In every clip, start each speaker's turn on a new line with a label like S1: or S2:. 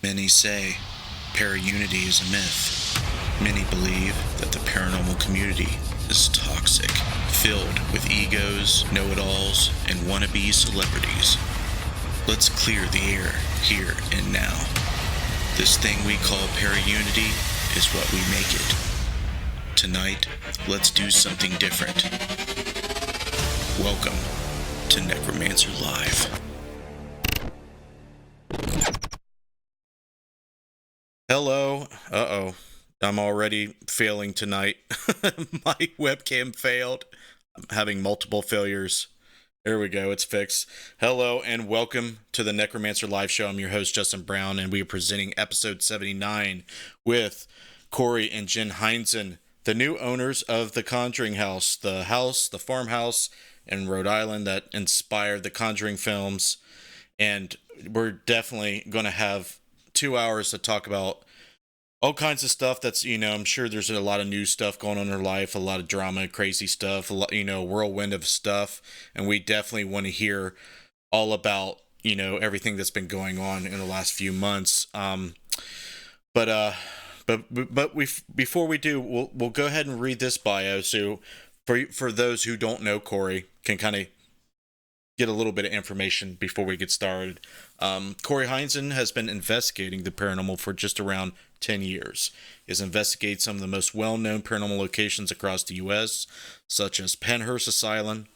S1: Many say para-unity is a myth. Many believe that the paranormal community is toxic, filled with egos, know-it-alls, and wannabe celebrities. Let's clear the air here and now. This thing we call para-unity is what we make it. Tonight, let's do something different. Welcome to Necromancer Live. Hello. I'm already failing tonight. My webcam failed. I'm having multiple failures. There we go. It's fixed. Hello and welcome to the Necromancer Live Show. I'm your host, Justin Brown, and we are presenting episode 79 with Cory and Jen Heinzen, the new owners of the Conjuring House, the farmhouse in Rhode Island that inspired the Conjuring films. And we're definitely going to have 2 hours to talk about all kinds of stuff that's, I'm sure there's a lot of new stuff going on in her life, a lot of drama, crazy stuff, a lot, whirlwind of stuff. And we definitely want to hear all about, everything that's been going on in the last few months. But before we do, we'll go ahead and read this bio. So for those who don't know Cory, can kind of get a little bit of information before we get started. Cory Heinzen has been investigating the paranormal for just around 10 years. He has investigated some of the most well-known paranormal locations across the U.S., such as Penhurst Asylum,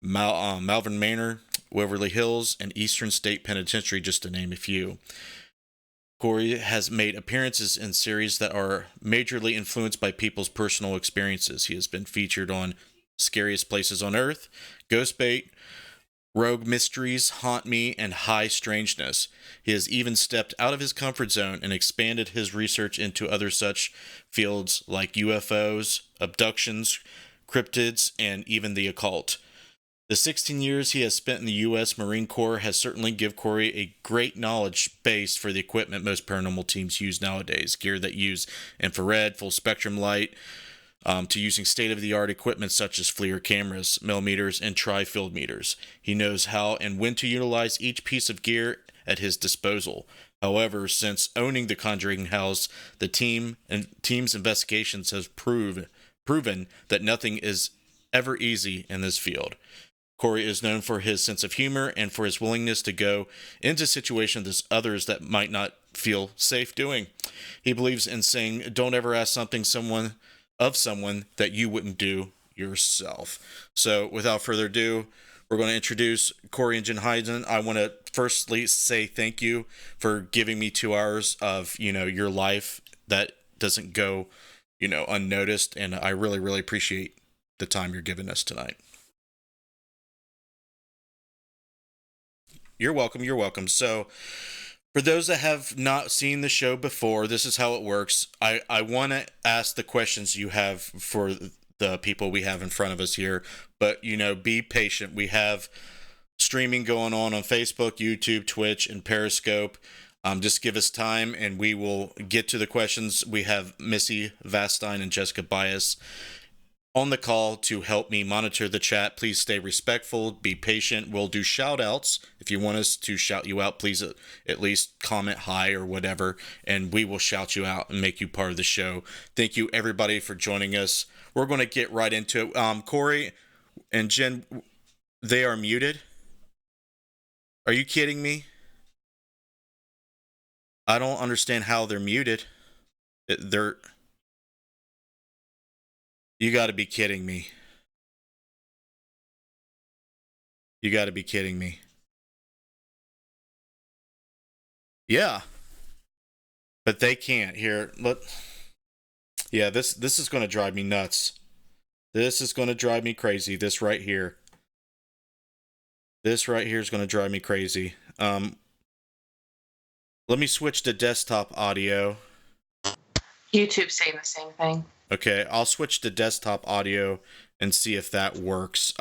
S1: Malvern Manor, Waverly Hills, and Eastern State Penitentiary, just to name a few. Cory has made appearances in series that are majorly influenced by people's personal experiences. He has been featured on Scariest Places on Earth, Ghostbait, Rogue Mysteries, Haunt Me, and High Strangeness. He has even stepped out of his comfort zone and expanded his research into other such fields like UFOs, abductions, cryptids, and even the occult. The 16 years he has spent in the U.S. Marine Corps has certainly given Cory a great knowledge base for the equipment most paranormal teams use nowadays. Gear that use infrared, full spectrum light, to using state-of-the-art equipment such as FLIR cameras, millimeters, and tri-field meters. He knows how and when to utilize each piece of gear at his disposal. However, since owning the Conjuring House, the team's investigations have proven that nothing is ever easy in this field. Cory is known for his sense of humor and for his willingness to go into situations that others that might not feel safe doing. He believes in saying, "Don't ever ask someone that you wouldn't do yourself." So without further ado, we're going to introduce Cory and Jen Heinzen. I want to firstly say thank you for giving me 2 hours of, your life that doesn't go, unnoticed. And I really, really appreciate the time you're giving us tonight. You're welcome. You're welcome. So for those that have not seen the show before, this is how it works. I want to ask the questions you have for the people we have in front of us here, but, be patient. We have streaming going on Facebook, YouTube, Twitch, and Periscope. Just give us time, and we will get to the questions. We have Missy Vastine and Jessica Bias on the call to help me monitor the chat. Please stay respectful, be patient. We'll do shout outs. If you want us to shout you out, please at least comment hi or whatever, and we will shout you out and make you part of the show. Thank you everybody for joining us. We're going to get right into it. Cory and Jen, they are muted. Are you kidding me? I don't understand how they're muted. You got to be kidding me. You got to be kidding me. Yeah. But they can't. Here, look. Yeah, this is going to drive me nuts. This is going to drive me crazy. This right here. This right here is going to drive me crazy. Let me switch to desktop audio.
S2: YouTube's saying the same thing.
S1: Okay, I'll switch to desktop audio and see if that works.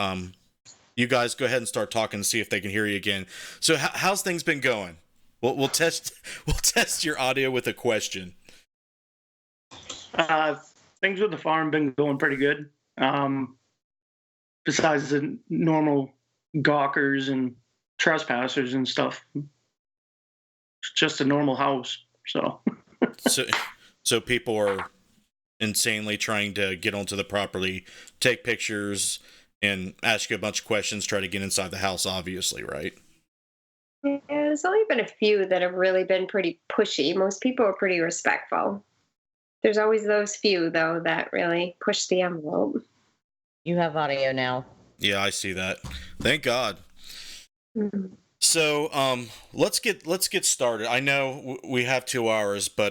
S1: You guys go ahead and start talking and see if they can hear you again. So how's things been going? We'll test your audio with a question.
S3: Things with the farm been going pretty good. Besides the normal gawkers and trespassers and stuff. It's just a normal house. So,
S1: So people are insanely trying to get onto the property, take pictures, and ask you a bunch of questions, try to get inside the house, obviously, right?
S4: Yeah, there's only been a few that have really been pretty pushy. Most people are pretty respectful. There's always those few, though, that really push the envelope.
S5: You have audio now.
S1: Yeah, I see that. Thank God.
S4: Mhm.
S1: So, let's get started. I know we have 2 hours, but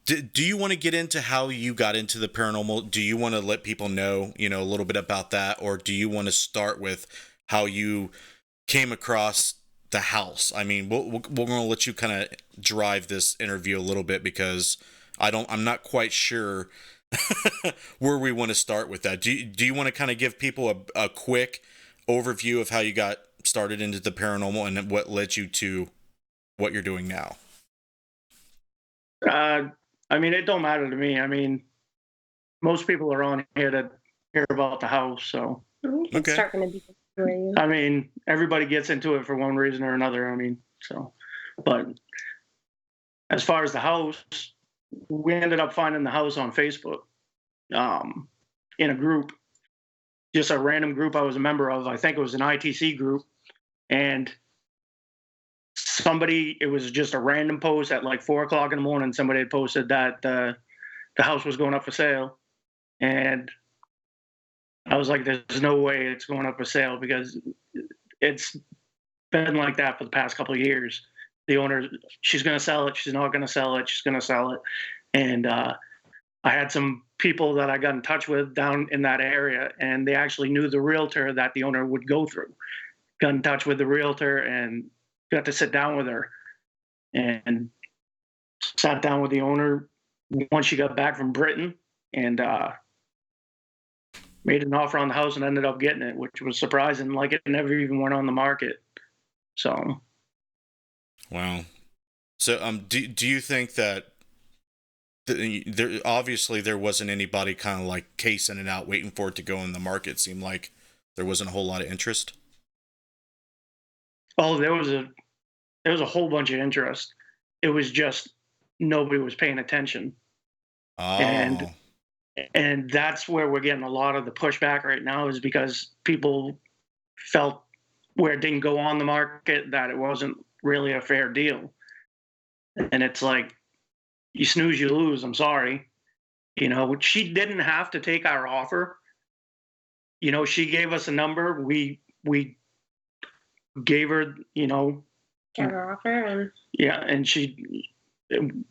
S1: do you want to get into how you got into the paranormal? Do you want to let people know, a little bit about that, or do you want to start with how you came across the house? I mean, we're going to let you kind of drive this interview a little bit because I'm not quite sure where we want to start with that. Do you want to kind of give people a quick overview of how you got started into the paranormal and what led you to what you're doing now?
S3: I mean, it don't matter to me. I mean, most people are on here to hear about the house. So,
S4: We can
S1: Okay.
S4: start from the beginning.
S3: I mean, everybody gets into it for one reason or another. I mean, so, but as far as the house, we ended up finding the house on Facebook, in a group, just a random group I was a member of. I think it was an ITC group, and it was just a random post at like 4 o'clock in the morning. Somebody had posted that the house was going up for sale, and I was like, "There's no way it's going up for sale," because it's been like that for the past couple of years. The owner, she's going to sell it. She's not going to sell it. She's going to sell it. And I had some people that I got in touch with down in that area, and they actually knew the realtor that the owner would go through. Got in touch with the realtor and got to sit down with her, and sat down with the owner once she got back from Britain, and made an offer on the house and ended up getting it, which was surprising. Like, it never even went on the market. So,
S1: Wow. So, do you think that there obviously there wasn't anybody kind of like casing it out, waiting for it to go in the market? It seemed like there wasn't a whole lot of interest.
S3: oh, there was a whole bunch of interest. It was just nobody was paying attention.
S1: Oh,
S3: And that's where we're getting a lot of the pushback right now, is because people felt where it didn't go on the market that it wasn't really a fair deal. And it's like, you snooze, you lose. I'm sorry. She didn't have to take our offer. She gave us a number. We gave her,
S4: Counter offer, and
S3: yeah, and she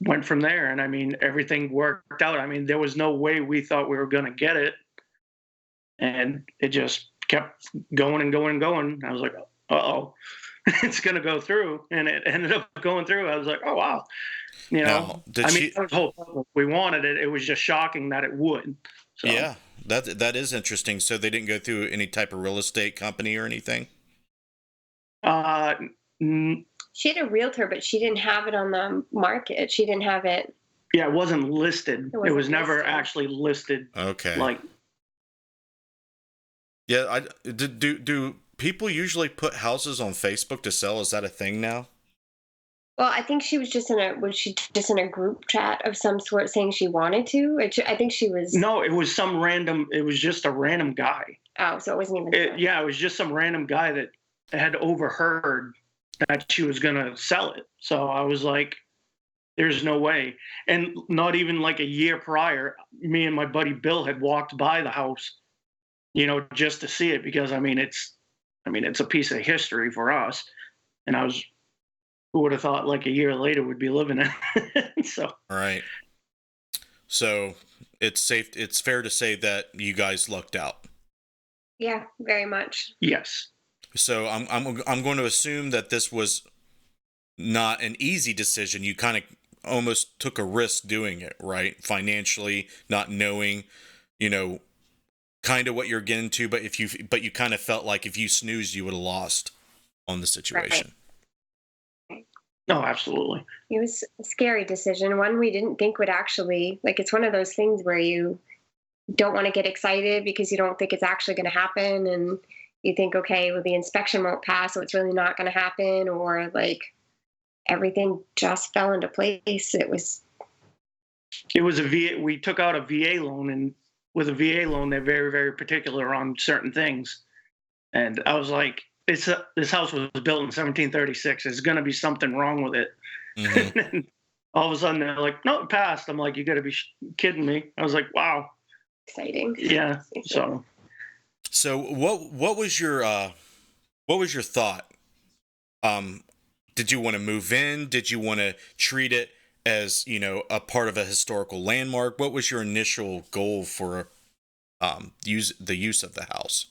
S3: went from there. And I mean, everything worked out. I mean, there was no way we thought we were going to get it. And it just kept going and going and going. I was like, uh-oh, it's going to go through. And it ended up going through. I was like, oh, wow.
S1: Now,
S3: That was the whole problem. We wanted it. It was just shocking that it would. So,
S1: yeah, that is interesting. So they didn't go through any type of real estate company or anything?
S4: she had a realtor, but she didn't have it on the market. She didn't have it.
S3: Yeah, it wasn't listed. It was never
S4: listed.
S3: actually listed.
S1: Okay.
S3: Like,
S1: yeah, do people usually put houses on Facebook to sell? Is that a thing now?
S4: Well, I think she was just in a group chat of some sort saying she wanted to. I think she was.
S3: no, it was just a random guy.
S4: Oh, so it wasn't even.
S3: It was just some random guy that had overheard that she was going to sell it. So I was like, there's no way. And not even like a year prior, me and my buddy Bill had walked by the house, just to see it, because it's a piece of history for us. And who would have thought like a year later we'd be living in it? So,
S1: Right. So it's fair to say that you guys lucked out.
S4: Yeah, very much.
S3: yes.
S1: So I'm going to assume that this was not an easy decision. You kind of almost took a risk doing it, right? Financially, not knowing, kind of what you're getting to, but you kind of felt like if you snoozed, you would have lost on the situation.
S4: Right.
S3: No, absolutely.
S4: It was a scary decision, one we didn't think would actually, it's one of those things where you don't want to get excited because you don't think it's actually going to happen, and you think, okay, well, the inspection won't pass, so it's really not going to happen, or everything just fell into place. It was
S3: a VA. We took out a VA loan, and with a VA loan, they're very, very particular on certain things. And I was like, this house was built in 1736. There's going to be something wrong with it.
S1: Mm-hmm.
S3: And all of a sudden, they're like, no, it passed. I'm like, you got to be kidding me. I was like, wow.
S4: exciting.
S3: Yeah. So
S1: what was your thought? Did you want to move in? Did you want to treat it as, a part of a historical landmark? What was your initial goal for the use of the house?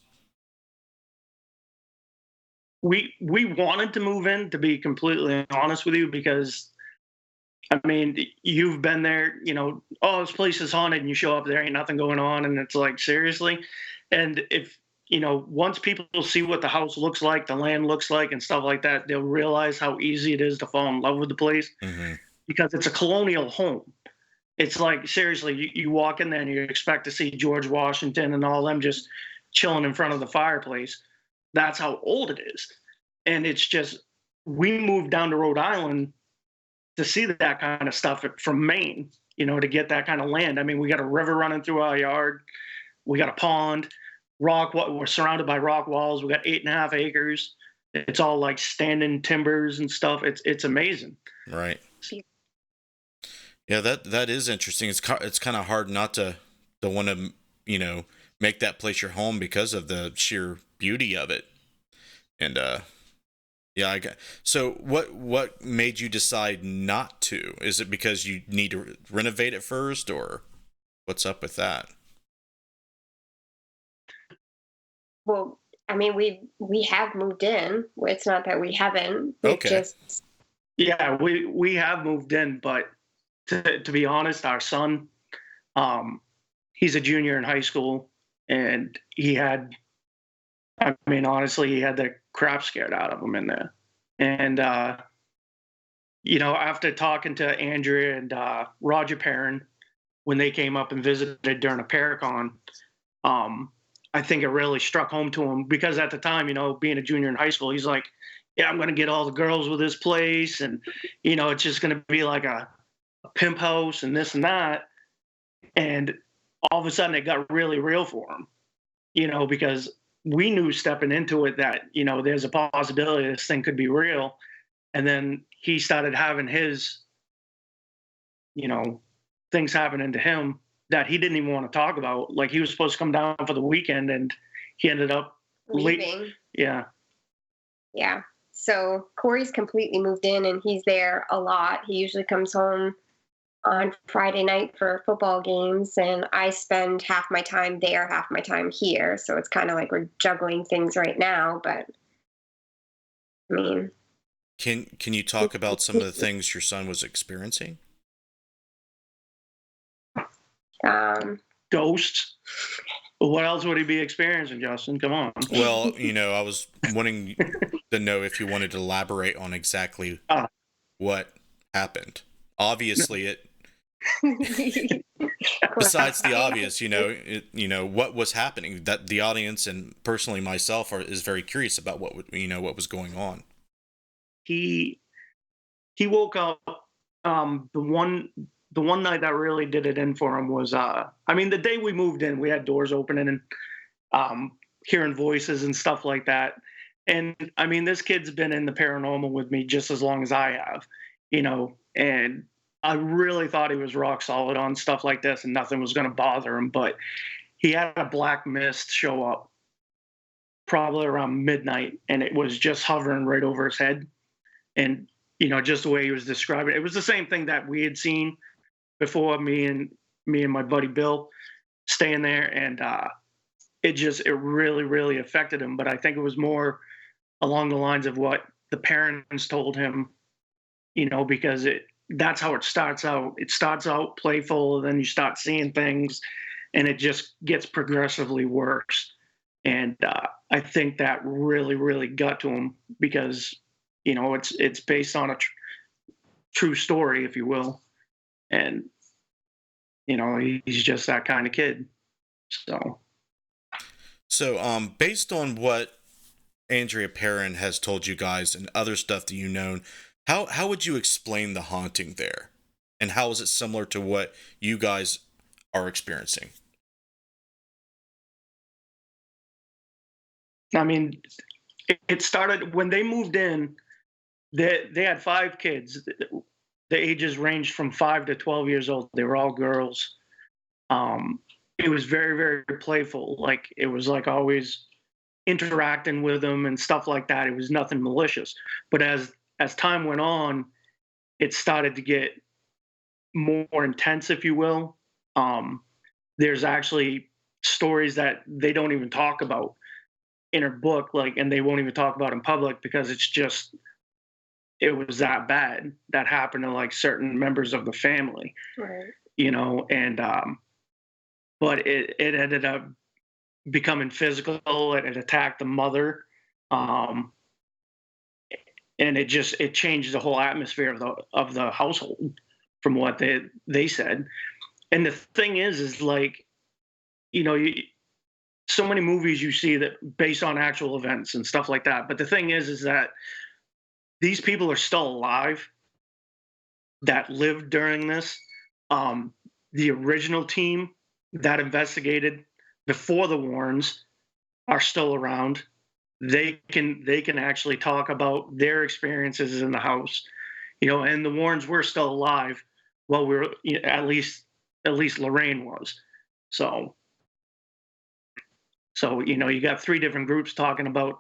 S3: we wanted to move in, to be completely honest with you, because I mean, you've been there, oh, this place is haunted, and you show up, there ain't nothing going on, and it's like, seriously. And if once people see what the house looks like, the land looks like, and stuff like that, they'll realize how easy it is to fall in love with the place.
S1: Mm-hmm.
S3: Because it's a colonial home. It's like, seriously, you walk in there and you expect to see George Washington and all them just chilling in front of the fireplace. That's how old it is. And it's just, we moved down to Rhode Island to see that kind of stuff from Maine, to get that kind of land. I mean, we got a river running through our yard. We got a pond, we're surrounded by rock walls. We got 8.5 acres. It's all like standing timbers and stuff. It's amazing.
S1: Right. Yeah, that is interesting. It's kind of hard not to want to, make that place your home because of the sheer beauty of it. And yeah, so what made you decide not to? Is it because you need to renovate it first, or what's up with that?
S4: Well, I mean, we have moved in. It's not that we haven't.
S1: Okay.
S3: Yeah, we have moved in, but to be honest, our son, he's a junior in high school, and honestly, he had the crap scared out of him in there. And, after talking to Andrea and Roger Perrin, when they came up and visited during a Paracon, I think it really struck home to him, because at the time, being a junior in high school, he's like, yeah, I'm going to get all the girls with this place. And, it's just going to be like a pimp house and this and that. And all of a sudden it got really real for him, because we knew stepping into it that, there's a possibility this thing could be real. And then he started having his, things happening to him that he didn't even want to talk about. Like, he was supposed to come down for the weekend, and he ended up
S4: leaving.
S3: Yeah.
S4: Yeah. So Cory's completely moved in, and he's there a lot. He usually comes home on Friday night for football games, and I spend half my time there, half my time here. So it's kind of like we're juggling things right now, but I mean,
S1: can you talk about some of the things your son was experiencing?
S3: Ghosts. What else would he be experiencing, Justin? Come on.
S1: Well, I was wanting to know if you wanted to elaborate on exactly what happened. Obviously, it. Besides the obvious, what was happening. That the audience and personally myself is very curious about what was going on.
S3: He woke up. The one night that really did it in for him was, the day we moved in, we had doors opening and hearing voices and stuff like that. And this kid's been in the paranormal with me just as long as I have, and I really thought he was rock solid on stuff like this and nothing was going to bother him. But he had a black mist show up probably around midnight, and it was just hovering right over his head. And, just the way he was describing it, it was the same thing that we had seen before, me and my buddy Bill staying there. And it really, really affected him. But I think it was more along the lines of what the parents told him, because that's how it starts out. It starts out playful, then you start seeing things, and it just gets progressively worse. And I think that really, really got to him, because, it's based on a true story, if you will. And, he's just that kind of kid.
S1: So, based on what Andrea Perrin has told you guys and other stuff that How would you explain the haunting there? And how is it similar to what you guys are experiencing?
S3: I mean, it started when they moved in. They had 5 kids. The ages ranged from 5 to 12 years old. They were all girls. It was very, very playful. Like it was like always interacting with them and stuff like that. It was nothing malicious. But as time went on, it started to get more intense, if you will. There's actually stories that they don't even talk about in her book, like, and they won't even talk about in public because it was that bad that happened to like certain members of the family,
S4: Right.
S3: and but it ended up becoming physical. It attacked the mother, um, and it changed the whole atmosphere of the household from what they said. And the thing is like, so many movies you see that based on actual events and stuff like that. But the thing is that these people are still alive that lived during this. The original team that investigated before the Warrens are still around. They can actually talk about their experiences in the house, and the Warrens were still alive. Well, we were at least Lorraine was. So you got 3 different groups talking about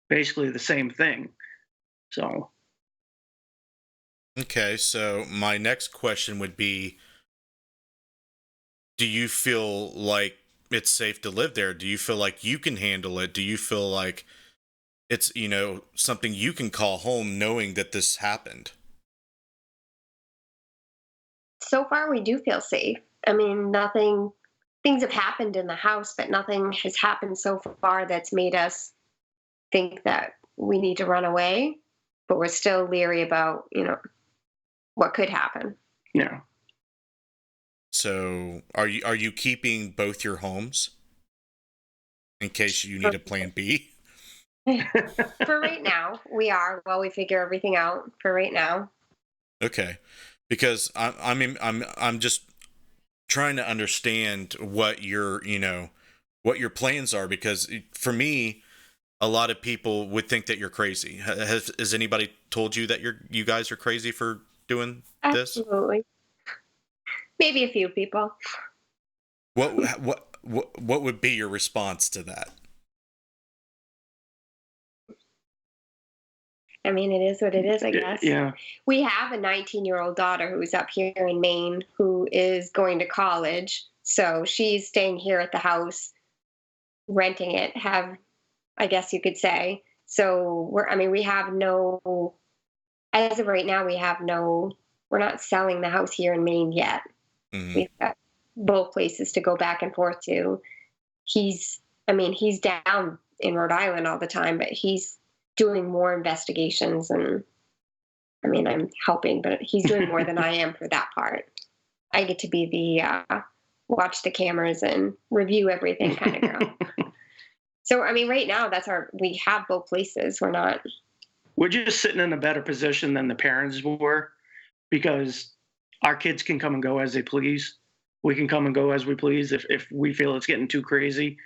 S3: basically the same thing. So
S1: Okay, so my next question would be, do you feel like it's safe to live there? Do you feel like you can handle it? Do you feel like it's, something you can call home knowing that this happened?
S4: So far, we do feel safe. I mean, things have happened in the house, but nothing has happened so far that's made us think that we need to run away. But we're still leery about, what could happen.
S3: yeah.
S1: So, are you keeping both your homes in case you need a plan B?
S4: For right now, we are. While we figure everything out, for right now.
S1: Okay, because I'm just trying to understand what what your plans are, because for me, a lot of people would think that you're crazy. Has anybody told you that you guys are crazy for doing this?
S4: Absolutely. Maybe a few people.
S1: What would be your response to that?
S4: I mean, it is what it is, I guess.
S3: Yeah.
S4: We have a 19-year-old daughter who's up here in Maine who is going to college. So she's staying here at the house, renting it, I guess you could say. So we have as of right now, we're not selling the house here in Maine yet.
S1: Mm-hmm.
S4: We've got both places to go back and forth to. He's down in Rhode Island all the time, but he's doing more investigations, and I'm helping, but he's doing more than I am for that part. I get to be the watch the cameras and review everything kind of girl. So right now we have both places.
S3: We're just sitting in a better position than the parents were, because our kids can come and go as they please. We can come and go as we please. If we feel it's getting too crazy,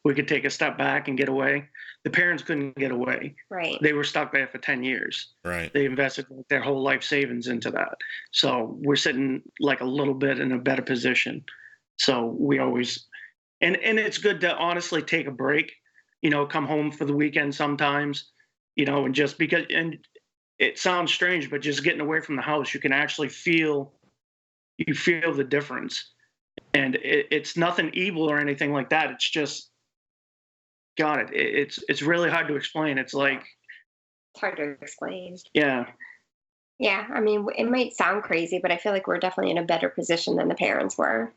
S3: we could take a step back and get away. The parents couldn't get away.
S4: Right.
S3: They were stuck there for 10 years.
S1: Right.
S3: They invested their whole life savings into that. So we're sitting like a little bit in a better position. So we always, and it's good to honestly take a break, come home for the weekend sometimes, and just because, and it sounds strange, but just getting away from the house, you can actually feel the difference. And it's nothing evil or anything like that. It's just, God, it's really hard to explain. It's like,
S4: It's hard to explain.
S3: yeah.
S4: Yeah, it might sound crazy, but I feel like we're definitely in a better position than the parents were.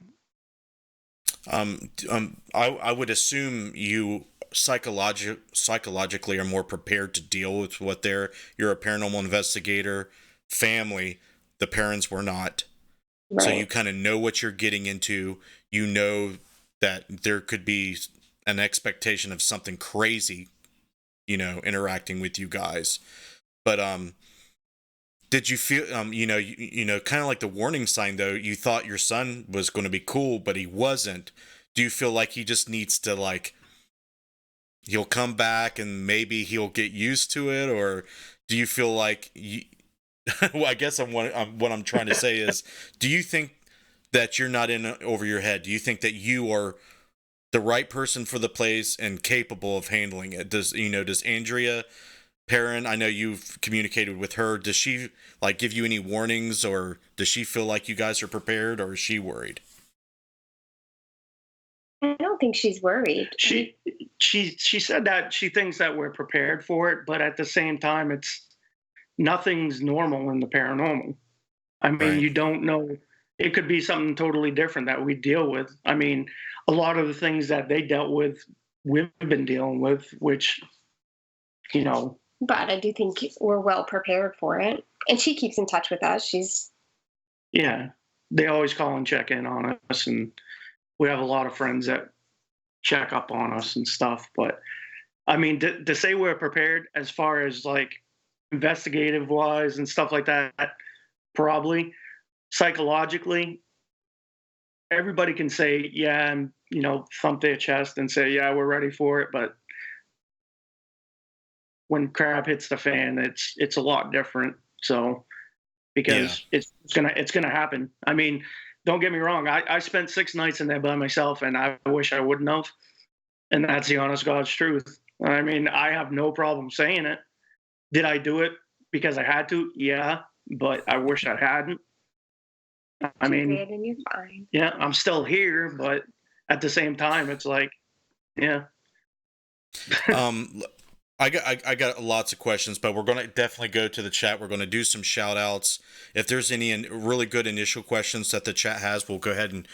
S1: I would assume you psychologically are more prepared to deal with what you're a paranormal investigator family. The parents were not.
S4: Right.
S1: So you kind of know what you're getting into. You know that there could be an expectation of something crazy, interacting with you guys. But Did you feel, kind of like the warning sign though? You thought your son was going to be cool, but he wasn't. Do you feel like he just needs to he'll come back and maybe he'll get used to it, or do you feel like well, I guess what I'm trying to say is, do you think that you're not in over your head? Do you think that you are the right person for the place and capable of handling it? Does Andrea Perrin, I know you've communicated with her. Does she give you any warnings, or does she feel like you guys are prepared, or is she worried?
S4: I don't think she's worried.
S3: She said that she thinks that we're prepared for it, but at the same time, nothing's normal in the paranormal. I mean,
S1: Right.
S3: You don't know. It could be something totally different that we deal with. I mean, a lot of the things that they dealt with, we've been dealing with, which,
S4: But I do think we're well prepared for it. And she keeps in touch with us.
S3: yeah, they always call and check in on us, and we have a lot of friends that check up on us and stuff. But I mean, to say we're prepared as far as investigative wise and stuff like that, probably. Psychologically, everybody can say, yeah, and thump their chest and say, yeah, we're ready for it. But when crap hits the fan, it's a lot different. So because it's gonna happen. I mean, don't get me wrong. I spent 6 nights in there by myself, and I wish I wouldn't have. And that's the honest God's truth. I mean, I have no problem saying it. Did I do it because I had to? Yeah, but I wish I hadn't. I mean,
S4: you did, and you're fine.
S3: Yeah, I'm still here, but at the same time, it's yeah.
S1: I got lots of questions, but we're going to definitely go to the chat. We're going to do some shout outs. If there's any really good initial questions that the chat has, we'll go ahead and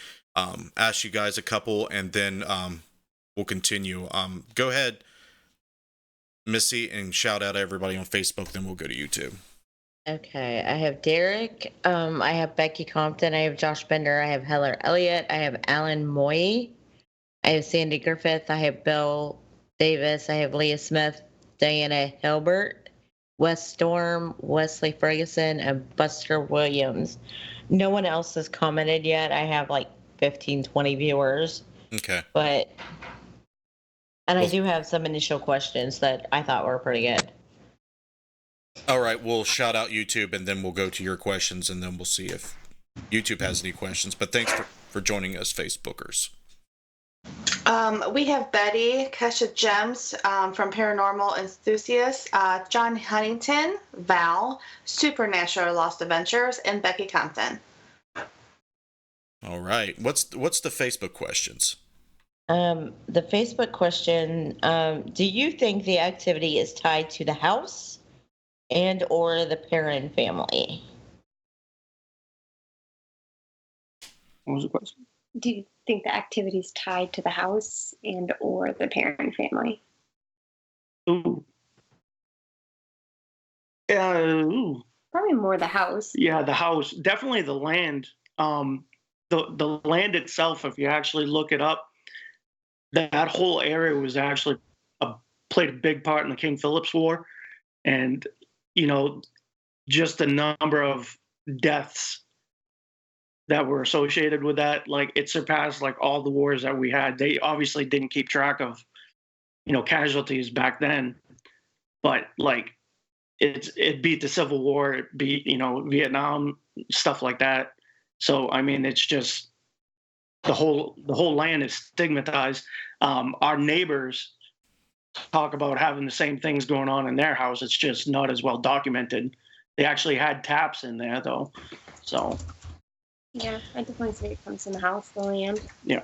S1: ask you guys a couple, and then we'll continue. Go ahead, Missy, and shout out everybody on Facebook, then we'll go to YouTube.
S5: Okay, I have Derek, I have Becky Compton, I have Josh Bender, I have Heller Elliott, I have Alan Moy, I have Sandy Griffith, I have Bill Davis, I have Leah Smith, Diana Hilbert, Wes Storm, Wesley Ferguson, and Buster Williams. No one else has commented yet. I have 15, 20 viewers.
S1: Okay.
S5: And I do have some initial questions that I thought were pretty good.
S1: All right, we'll shout out YouTube, and then we'll go to your questions, and then we'll see if YouTube has any questions. But thanks for joining us, Facebookers.
S6: We have Betty, Kesha Gems from Paranormal Enthusiasts, John Huntington, Val, Supernatural Lost Adventures, and Becky Compton.
S1: All right. What's the Facebook questions?
S5: The Facebook question, do you think the activity is tied to the house and or the Perrin family?
S3: What was the question?
S4: Do you think the activity is tied to the house and or the Perrin family?
S3: Ooh.
S4: Probably more the house.
S3: Yeah, the house. Definitely the land. The land itself, if you actually look it up, that whole area was actually played a big part in the King Philip's War. And, just the number of deaths that were associated with that, it surpassed all the wars that we had. They obviously didn't keep track of, casualties back then, but it beat the Civil War, it beat, Vietnam, stuff like that. So, I mean, it's just the whole land is stigmatized. Our neighbors talk about having the same things going on in their house. It's just not as well documented. They actually had taps in there though. So
S4: yeah, I definitely say it comes in the house, the land.
S3: Yeah.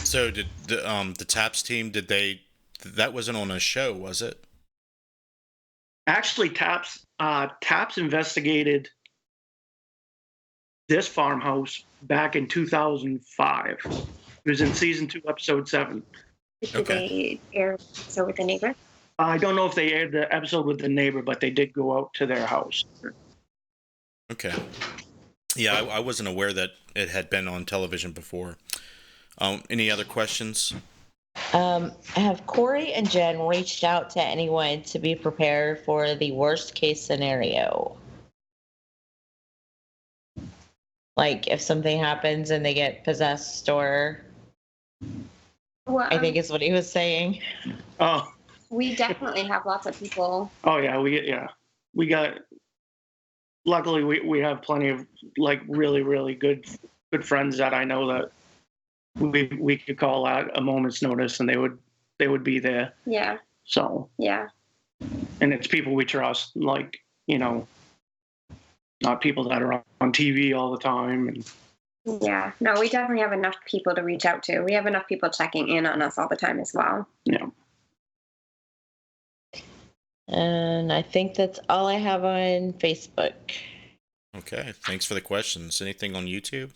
S1: So did the taps team, that wasn't on a show, was it?
S3: Actually, taps investigated this farmhouse back in 2005. It was in season 2, episode 7.
S4: Did they air so with the neighbor?
S3: I don't know if they aired the episode with the neighbor, but they did go out to their house.
S1: Okay. Yeah, I wasn't aware that it had been on television before. Any other questions?
S5: Have Cory and Jen reached out to anyone to be prepared for the worst case scenario? Like if something happens and they get possessed, or
S4: Well,
S5: I think is what he was saying.
S3: Oh,
S4: we definitely have lots of people.
S3: oh yeah, we got. Luckily, we have plenty of like really good friends that I know that we could call at a moment's notice and they would be there.
S4: Yeah.
S3: So
S4: Yeah.
S3: and it's people we trust, like, you know, not people that are on TV all the time. And
S4: Yeah. No, we definitely have enough people to reach out to. We have enough people checking in on us all the time as well.
S3: yeah.
S5: And I think that's all I have on Facebook.
S1: Okay, thanks for the questions. Anything on YouTube?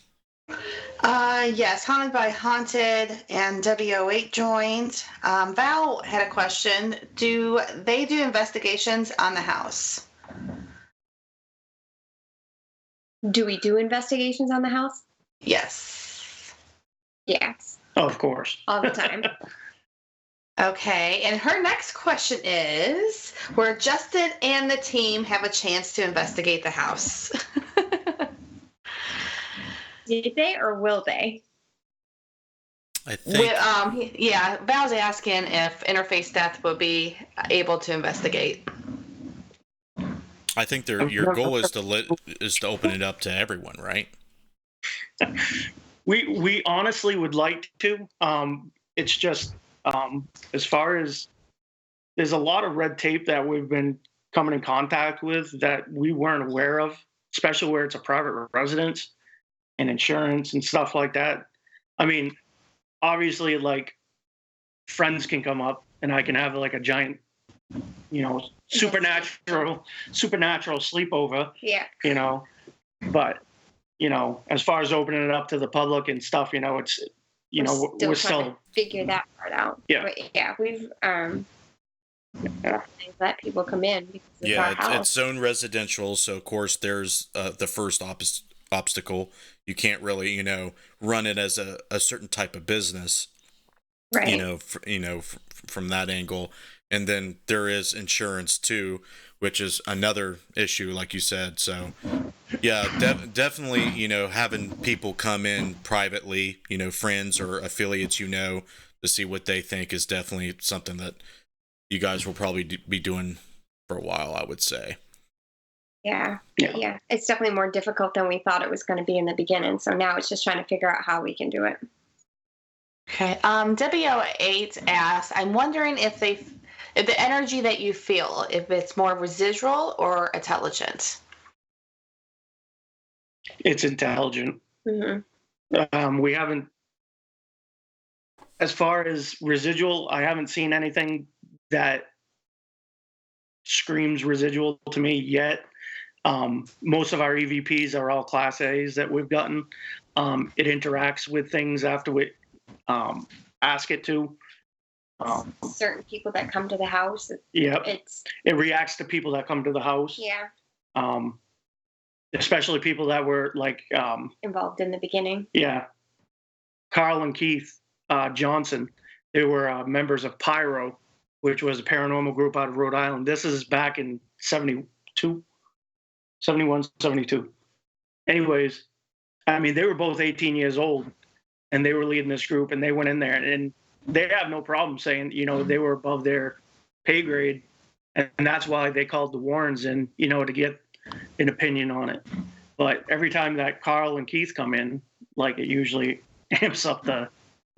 S6: Yes, Haunted by Haunted and WO8 joined. Val had a question. Do they do investigations on the house?
S4: Do we do investigations on the house?
S6: Yes.
S4: Yes.
S3: Oh, of course.
S4: All the time.
S6: Okay, and her next question is, will Justin and the team have a chance to investigate the house?
S4: Did they or will they?
S1: I think
S6: Yeah, Val's asking if Interface Death will be able to investigate.
S1: your goal is to open it up to everyone, right?
S3: We honestly would like to. It's just as far as there's a lot of red tape that we've been coming in contact with that we weren't aware of, especially where it's a private residence and insurance and stuff like that. I mean, obviously, like, friends can come up and I can have like a giant, you know, supernatural sleepover.
S4: Yeah.
S3: You know, but you know, as far as opening it up to the public and stuff, you know, it's, you know, we're
S4: trying
S3: still
S4: to figure that part out.
S3: Yeah.
S4: But yeah, we've let people come in because it's our
S1: Yeah,
S4: house.
S1: it's zone residential, so of course there's the first obstacle. You can't really, you know, run it as a certain type of business,
S4: Right.
S1: you know, from that angle. And then there is insurance too, which is another issue, like you said. So, yeah, definitely, you know, having people come in privately, you know, friends or affiliates, you know, to see what they think is definitely something that you guys will probably be doing for a while, I would say.
S4: Yeah.
S3: Yeah.
S4: Yeah. It's definitely more difficult than we thought it was going to be in the beginning. So now it's just trying to figure out how we can do it.
S6: Okay. WO8 asks, I'm wondering if the energy that you feel, if it's more residual or intelligent.
S3: it's intelligent.
S4: Mm-hmm.
S3: We haven't, as far as residual, I haven't seen anything that screams residual to me yet. Most of our EVPs are all Class A's that we've gotten. It interacts with things after we ask it to.
S4: Certain people that come to the house,
S3: Yeah,
S4: it's,
S3: it reacts to people that come to the house.
S4: yeah,
S3: Especially people that were like,
S4: involved in the beginning.
S3: yeah, Carl and Keith Johnson. They were members of Pyro, which was a paranormal group out of Rhode Island. This is back in 71, 72. Anyways, I mean, they were both 18 years old and they were leading this group, and they went in there and they have no problem saying, you know, they were above their pay grade. And that's why they called the Warrens in, you know, to get an opinion on it. But every time that Carl and Keith come in, like, it usually amps up the,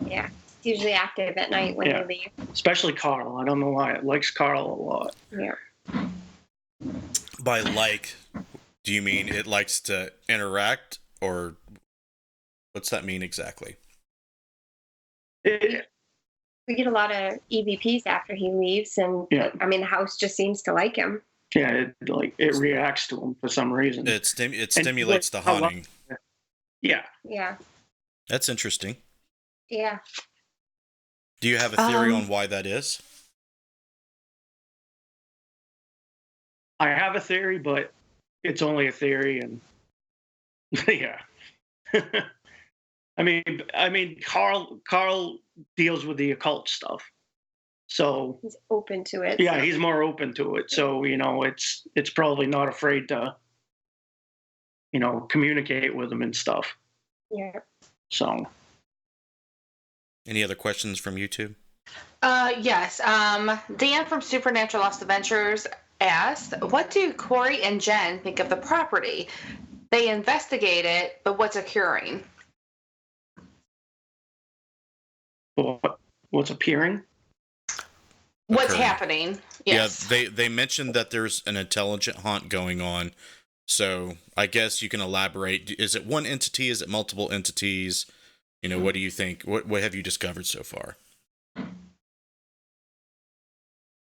S4: Yeah. It's usually active at night when
S3: Yeah.
S4: you leave.
S3: especially Carl. I don't know why. It likes Carl a lot.
S4: Yeah.
S1: By like, do you mean it likes to interact, or what's that mean exactly?
S4: We get a lot of EVPs after he leaves, and
S3: Yeah.
S4: I mean, the house just seems to like him.
S3: Yeah, it reacts to him for some reason.
S1: It stimulates the
S3: how long-
S1: haunting.
S3: Yeah.
S4: Yeah.
S1: That's interesting.
S4: Yeah.
S1: Do you have a theory on why that is?
S3: I have a theory, but it's only a theory, and yeah. I mean, Carl deals with the occult stuff. So
S4: He's open to it.
S3: yeah, he's more open to it. So, it's probably not afraid to, communicate with them and stuff.
S4: Yeah.
S3: So.
S1: Any other questions from YouTube?
S6: Yes. Dan from Supernatural Lost Adventures asked, what do Cory and Jen think of the property? They investigate it, but what's occurring?
S3: What's appearing?
S6: What's
S1: Occurring.
S6: happening? Yes.
S1: Yeah, they mentioned that there's an intelligent haunt going on. So I guess you can elaborate. Is it one entity? Is it multiple entities? What do you think? What have you discovered so far?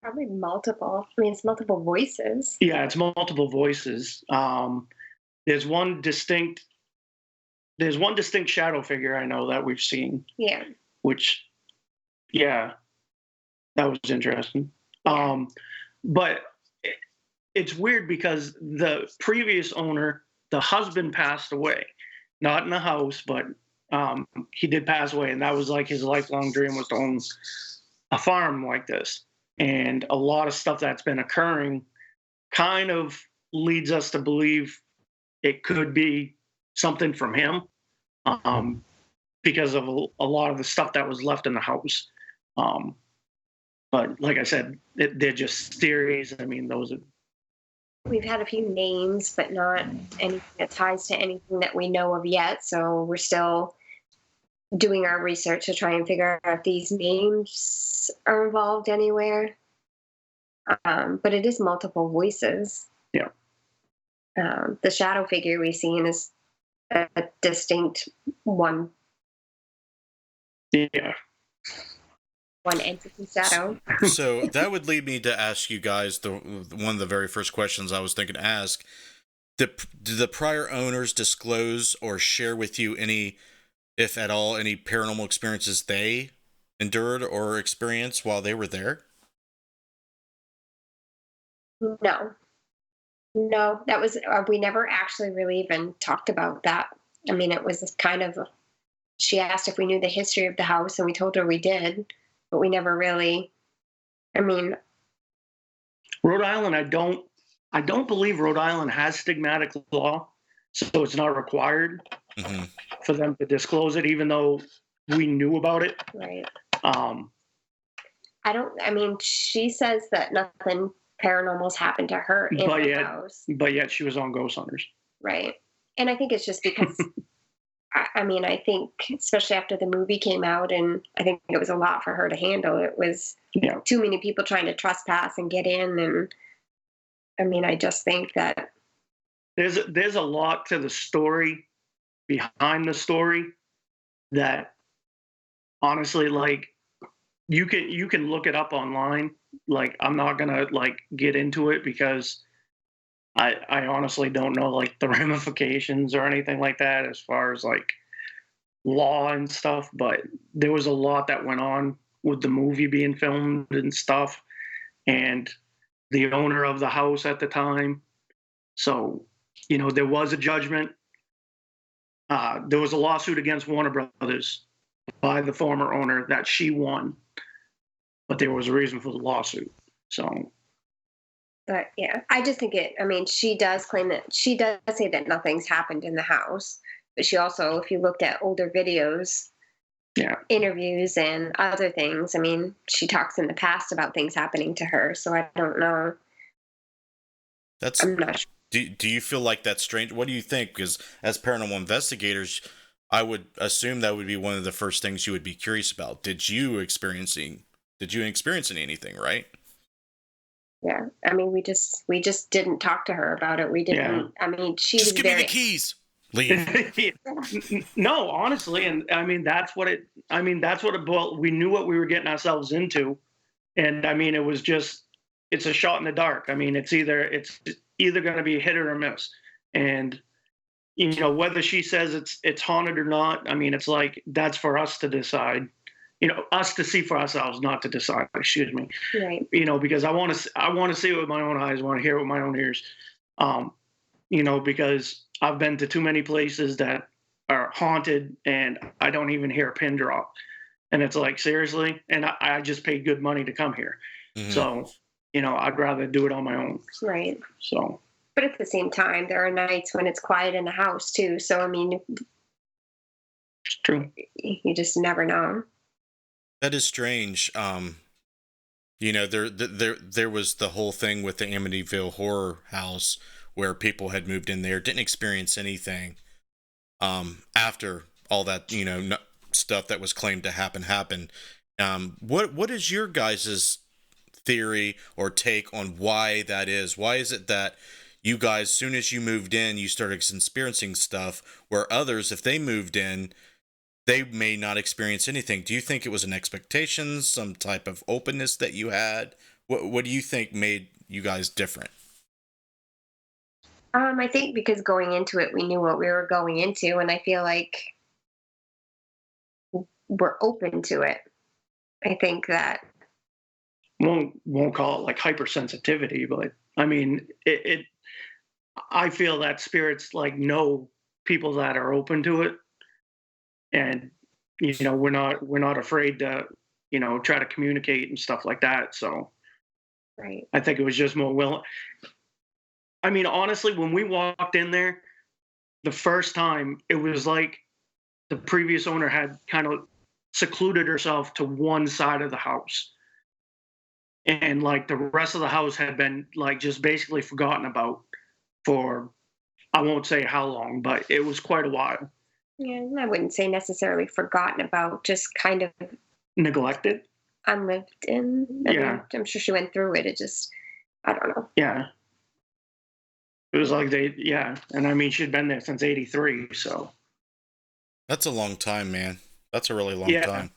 S4: Probably multiple. I mean, it's multiple voices.
S3: Yeah, it's multiple voices. There's one distinct shadow figure I know that we've seen.
S4: Yeah.
S3: Which, yeah, that was interesting. But it's weird because the previous owner, the husband passed away, not in the house, but he did pass away, and that was like his lifelong dream was to own a farm like this. And a lot of stuff that's been occurring kind of leads us to believe it could be something from him, because of a lot of the stuff that was left in the house. But like I said, they're just theories. I mean, those are.
S4: We've had a few names, but not anything that ties to anything that we know of yet. So we're still doing our research to try and figure out if these names are involved anywhere. But it is multiple voices.
S3: Yeah.
S4: The shadow figure we've seen is a distinct one.
S3: Yeah.
S4: One entity shadow.
S1: So that would lead me to ask you guys one of the very first questions I was thinking to ask. Did the prior owners disclose or share with you any, if at all, any paranormal experiences they endured or experienced while they were there?
S4: No, that was, we never actually really even talked about that. I mean, it was kind of, she asked if we knew the history of the house, and we told her we did, but we never really, I mean.
S3: Rhode Island, I don't believe Rhode Island has stigmatic law, so it's not required for them to disclose it, even though we knew about it.
S4: Right. I mean, she says that nothing paranormal's happened to her in the house.
S3: But yet she was on Ghost Hunters.
S4: Right. And I think it's just because, I think especially after the movie came out, and I think it was a lot for her to handle. It was too many people trying to trespass and get in. And I just think that
S3: there's a lot to the story behind the story that honestly, like, you can look it up online. Like, I'm not gonna get into it because I honestly don't know like the ramifications or anything like that as far as like law and stuff. But there was a lot that went on with the movie being filmed and stuff, and the owner of the house at the time. So, there was a judgment. There was a lawsuit against Warner Brothers by the former owner that she won, but there was a reason for the lawsuit. So.
S4: But yeah, I just think she does claim that, she does say that nothing's happened in the house, but she also, if you looked at older videos, interviews and other things, she talks in the past about things happening to her. So I don't know. I'm not sure.
S1: Do you feel like that's strange? What do you think? Because as paranormal investigators, I would assume that would be one of the first things you would be curious about. Did you experience anything, right?
S4: Yeah, we just didn't talk to her about it. We didn't. Yeah. She
S1: just
S4: was
S1: give me the keys. Leave.
S3: No, honestly, and that's what it. That's what it boiled. We knew what we were getting ourselves into, and it was just, it's a shot in the dark. It's either going to be a hit or a miss, and whether she says it's haunted or not. It's like, that's for us to decide. Us to see for ourselves, not to decide. Excuse me.
S4: Right.
S3: Because I want to see it with my own eyes. I want to hear it with my own ears. Because I've been to too many places that are haunted, and I don't even hear a pin drop. And it's like, seriously? And I just paid good money to come here.
S1: Mhm.
S3: So, I'd rather do it on my own.
S4: Right.
S3: So,
S4: But at the same time, there are nights when it's quiet in the house too. So I mean,
S3: it's true.
S4: you just never know.
S1: That is strange. There was the whole thing with the Amityville Horror House where people had moved in there, didn't experience anything. After all that, stuff that was claimed to happened. What is your guys' theory or take on why that is? Why is it that you guys, soon as you moved in, you started experiencing stuff where others, if they moved in, they may not experience anything? Do you think it was an expectation, some type of openness that you had? What do you think made you guys different?
S4: I think because going into it, we knew what we were going into, and I feel like we're open to it. I think that
S3: Won't call it like hypersensitivity, but I mean, I feel that spirits like know people that are open to it, and we're not afraid to try to communicate and stuff like that. So
S4: right.
S3: I think it was just more willing. I mean, honestly, when we walked in there the first time, it was like the previous owner had kind of secluded herself to one side of the house. And like the rest of the house had been like just basically forgotten about for, I won't say how long, but it was quite a while.
S4: Yeah, I wouldn't say necessarily forgotten about, just kind of
S3: Neglected.
S4: unlived in.
S3: Yeah.
S4: I'm sure she went through it. It just, I don't know.
S3: Yeah. It was like and I mean, she'd been there since '83, so.
S1: That's a long time, man. That's a really long time.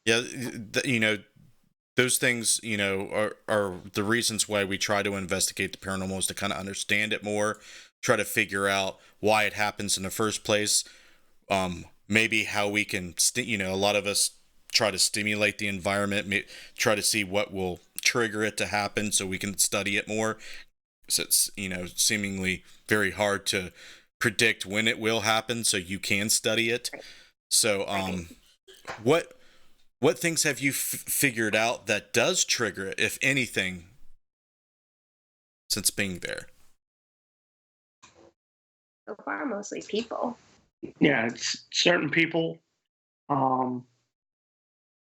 S1: Yeah, those things, are the reasons why we try to investigate the paranormal, is to kind of understand it more, try to figure out why it happens in the first place. Maybe how we can, a lot of us try to stimulate the environment, try to see what will trigger it to happen so we can study it more. So it's, seemingly very hard to predict when it will happen, so you can study it. So, what things have you figured out that does trigger it, if anything, since being there?
S4: So far, mostly people.
S3: Yeah, it's certain people.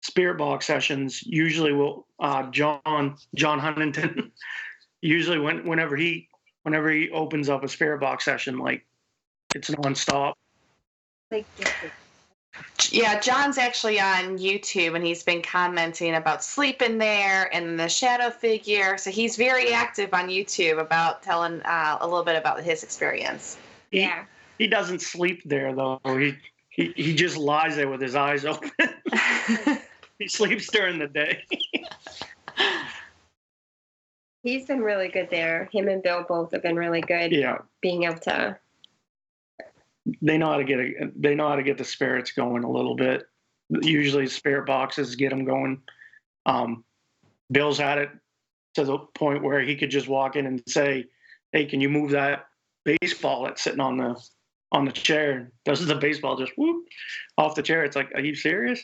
S3: Spirit box sessions usually will. John Huntington usually whenever he opens up a spirit box session, like it's nonstop.
S4: Like,
S6: Yeah, John's actually on YouTube, and he's been commenting about sleeping there and the shadow figure. So he's very active on YouTube about telling a little bit about his experience.
S4: yeah.
S3: He doesn't sleep there though. He just lies there with his eyes open. He sleeps during the day.
S4: He's been really good there. Him and Bill both have been really good.
S3: Yeah,
S4: Being able to.
S3: they know how to get the spirits going a little bit. Usually, spirit boxes get them going. Bill's had it to the point where he could just walk in and say, "Hey, can you move that baseball that's sitting on the chair?" Does the baseball just whoop off the chair? It's like, are you serious?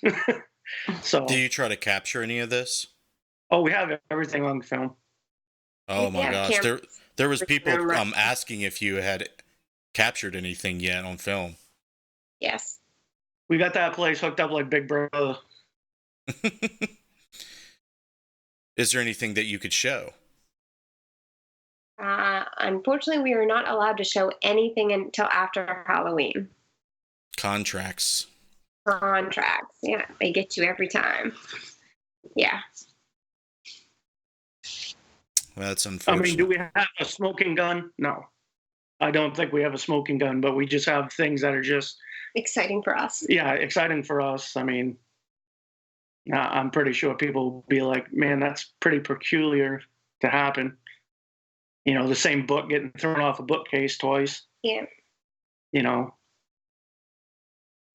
S3: So,
S1: Do you try to capture any of this?
S3: oh, we have everything on film.
S1: Oh my
S4: Yeah,
S1: gosh,
S4: camera-
S1: there was people
S4: camera.
S1: asking if you had captured anything yet on film.
S4: Yes.
S3: We got that place hooked up like Big Brother.
S1: Is there anything that you could show?
S4: Unfortunately, we are not allowed to show anything until after Halloween.
S1: Contracts.
S4: Contracts. Yeah, they get you every time. Yeah.
S1: That's
S3: I
S1: unfortunate.
S3: mean, do we have a smoking gun? No. I don't think we have a smoking gun, but we just have things that are just,
S4: Exciting for us.
S3: yeah, exciting for us. I mean, I'm pretty sure people will be like, man, that's pretty peculiar to happen. The same book getting thrown off a bookcase twice.
S4: Yeah.